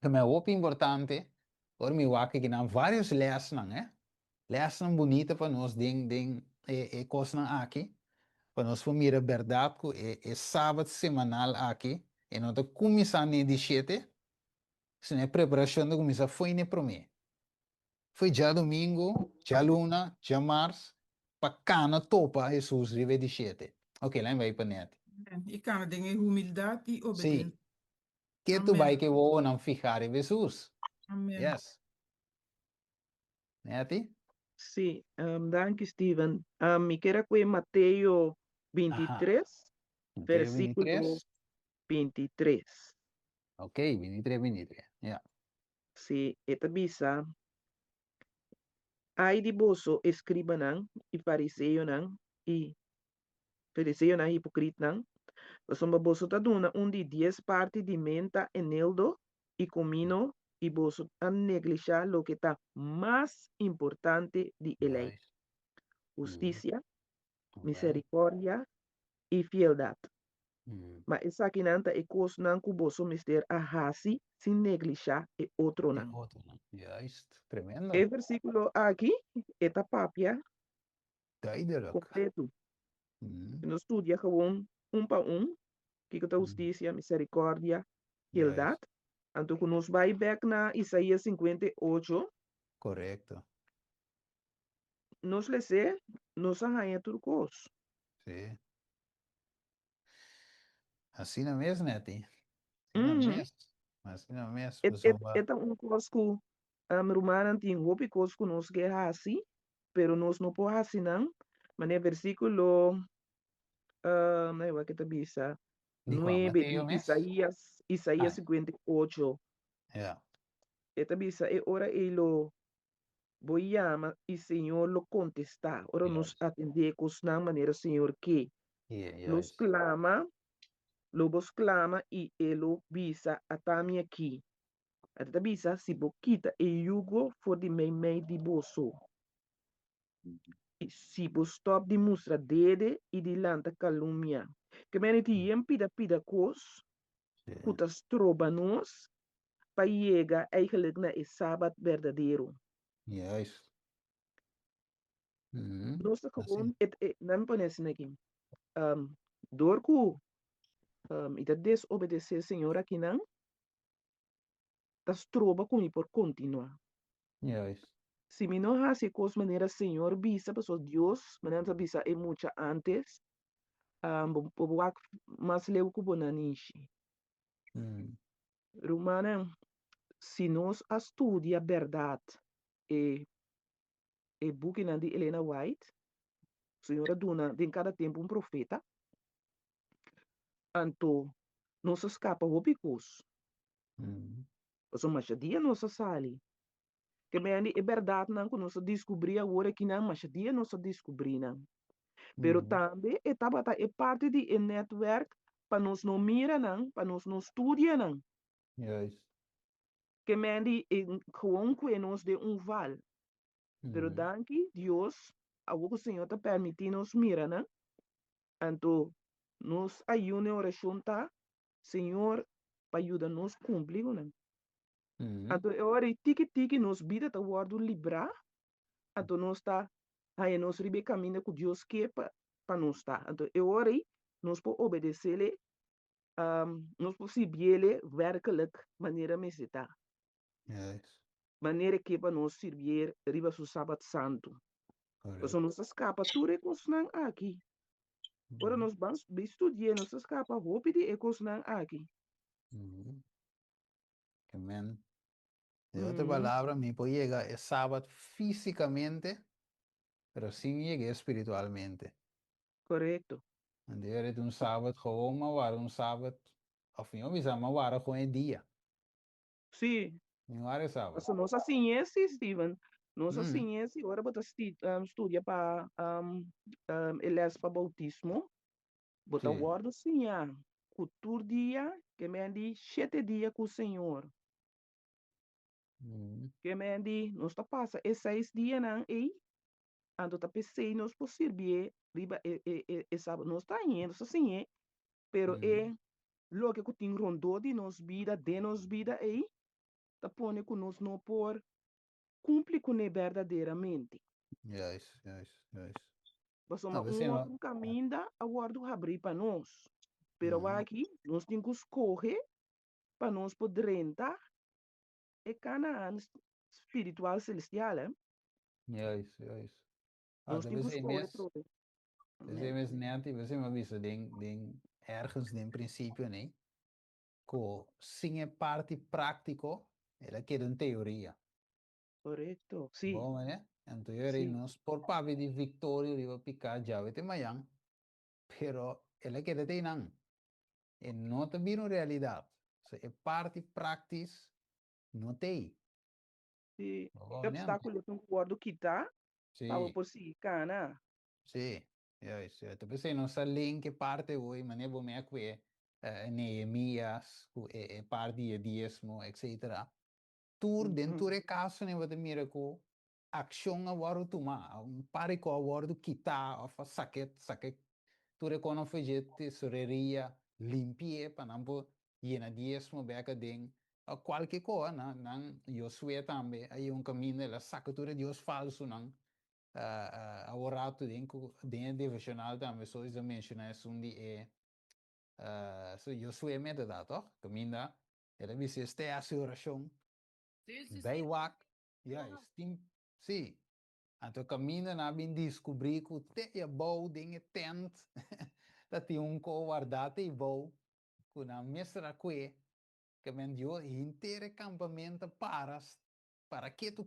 Que é muito importante, por mim que não vários lessons, né? Lessons bonitas para nós coisas aqui, para nós formar a verdade que é sábado semanal aqui, e nós estamos começando de cheio. Se não é preparação de começar foi nem para mim. Foi já domingo, já luna, já março, para cana topa Jesus vive de sete. Ok, lá vai para net. E kan dingen humildade e obediência. Sim. Que tu vai que vou não ficar em Jesus? Amen. Yes. Neti? Sí, danke Steven. Me queda con Mateo Ajá. 23, Mateo versículo 23. 23. Ok, 23. Yeah. Sí, esta bisa, ay di boso escriba nang, y fariseo nang, y hipocrit nang, Samba boso ta duna undi 10 parti di menta eneldo y comino y boso tan neglijar lo que está más importante de ley. Yes. Justicia, Alright. misericordia y fieldad. Mm. Ma esa kinanta e kos nan ku boso mister ahasi sin neglijar e otro nan. Otro, ¿no? Yes. Tremendo. El versículo aquí, esta papia, Duidelijk. completo. Mm. No estudia gewoon pa que está justicia, misericordia, fieldad. Yes. Anto que nos vai back na Isaías 58, Correcto. nos le sé, nos arranha turcos. Sí. Assim não mesmo, Neti. Assim não mesmo. Assim não mesmo. Esta un cosco romana tem hopi cosco nos guerra assim, pero nos no po assim não, mas versículo não é que tá bisa, Di qua, 9 Mateo de mes? Isaías 58. Yeah. Esta bisa é ora ele voy llama y Señor lo contesta. Ahora nos Yes. atende con una manera, Señor, que Yeah, los yes. clama, lobos clama y él lo visa a tami aquí. Ata bisa si boquita e yugo for di mei di boso. E si bo stop di mustra dede e di lanta calumnia. Que meni ti pida kos, Yeah. kutas troba nos, pa llega eigenlijk na e sabat verdadeiro. Yes. Mm-hmm. Nós Assim. gewoon, não me parece aqui. Dorku, ita desobedecer Senhor aqui não, tas troba com por continuar. Yes. Se me não hace cos maneira Senhor bisa, pessoa Deus, maneira bisa é muita antes, bobuak mas leu ku bonanishi. Mm. Romana, se nós estudia a verdade, e book de Helena White, Senhora duna, em cada tempo profeta, anto, não se escapa o bicos. Mm. Mas uma dia não se sali. Que me é verdade não que nós descobri agora que não, mas dia não se descobri não. Pero também etapa é parte de network para nós não mira não, para nós não estudia não. Juist. Que mendi gewoon que nos de val. Pero danke Dios, a o Senhor te permitir nos mira, né? Então, nos ajuda a oração tá, Senhor, para ajudar nos cumprir, né? Então, agora tiki nos vida tá guardo librar, então nós tá aí nos ribe caminho que Deus quer para nós tá. Então, agora nós po obedecer nós po servir werkelijk maneira me tá. Juist. Maneira que para nós servir riba su sábado santo. Correct. So nós escapa tudo que nós não aqui. Ora nós vamos estudar, nós escapa roupa de ecos não aqui. Amén. De otra palabra, mi puede llegar el sábado físicamente, pero sin llegar espiritualmente. Correto. Antes de un sábado, gewoon maar waren un sábado, of niet, we zijn maar waren gewoon een dia. Sim. Niet waren sábado. So nós assim é, Steven. Nós assim é, ora bota estudia para eles para bautismo. Bota guarda assim, cultura dia, que me andi 7 dias com o Senhor. Que me andi, nós tá passa 6 dias não, e ando tá pensei nós por servir riba sábado nós tá indo assim é, pero lo que tem rondou de nos vida aí, tá pone que nós não por cumprir com ele verdadeiramente. Juist. Mas Ah, we um zijn outro caminho a guardo abrir para nós. Pero aqui nós temos que escolher para nós poder entrar e Canaã espiritual celestial, hein? Juist. Nós We temos que zijn escolher mes, tudo. we zijn mes net, we zijn maar visto ergens in principio, nee. Co sin parte práctico, ela queda en teoria. Correto, sim. Bom, né? Então, nós por papi de victoria, riba picar já vete mayang, pero ela queda te não. E não te vira realidade. So, é parte practice, não tem. Sim. Bom, O obstáculo que eu guardo quitar, para por si, Cana. Sim, isso. Então, você não sabe em que parte hoje, mas não é que Neemias, é parte de dízimo, etc. Dentro do caso, né, você mira que ação agora tomar, pare com agora quitar, ou saque, tudo quando fazer tesoureria, limpar, para não pôr llena dízimo, beca den, qualquer coisa, não, eu sou também, aí caminho, ela saca tudo Deus falso, não. Agora tu dentro devocional também só isso mencionar sundi so eu sou metadata caminha ela me se este a sua oração bem wak sim então caminha na bem descobrir que te é bom tem tent da tem guardado e bom que na mestra que me dio inteiro acampamento para quieto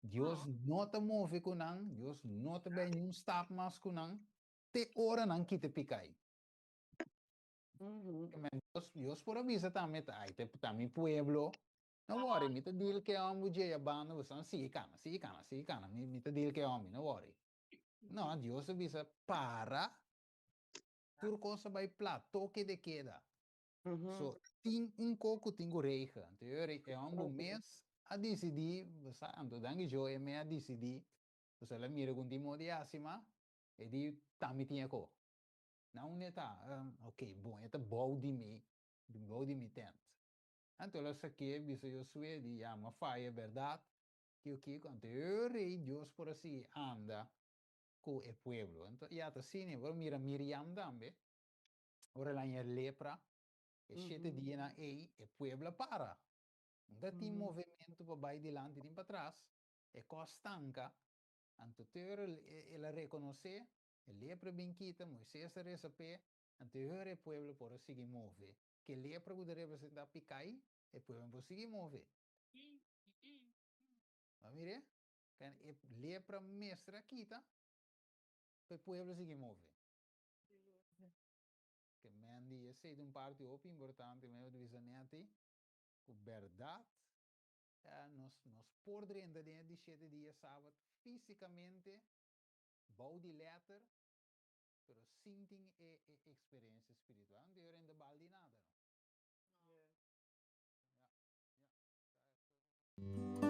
Deus não te move com não, Deus não te bem um stop mais com não, te ora não que te picai. Deus por avisa também, aí te também pueblo, não worry, me te deal que é mulher a banda, você não se cana, me te deal que é homem, não worry. Não, Deus avisa para, tudo coisa vai plá, toque de queda. So, tem coco tingo reika, teoria é mês a decidir, você ando dando jo é me a decidir, você lá mira com timo de acima, e di também tinha co. Não é tá, ok, bom, é tá bom de me tent. Então lá saque, biso eu sue de ama fire verdade, que o que com teoria Deus por assim anda com o pueblo. Então, e até assim, vou mira Miriam também, ora lá em lepra. E 7 dias na e Puebla para. Não tem movimento para vai delante e para trás. É constanca. Anterior ela reconhecer, ele é para bem quita, Moisés receber, anterior é Puebla para seguir mover. Que ele é para poder representar picai, é Puebla para seguir mover. Vamos ver? Ele é para mestra quita, para Puebla seguir mover. Que Mandy esse é parte importante mesmo de visionete, com verdade, nós podemos dentro de 7 dias sábado fisicamente, bom de letra, pero sinting experiencia espiritual, no debe de balde nada, no. No. Yes. Ja, ja.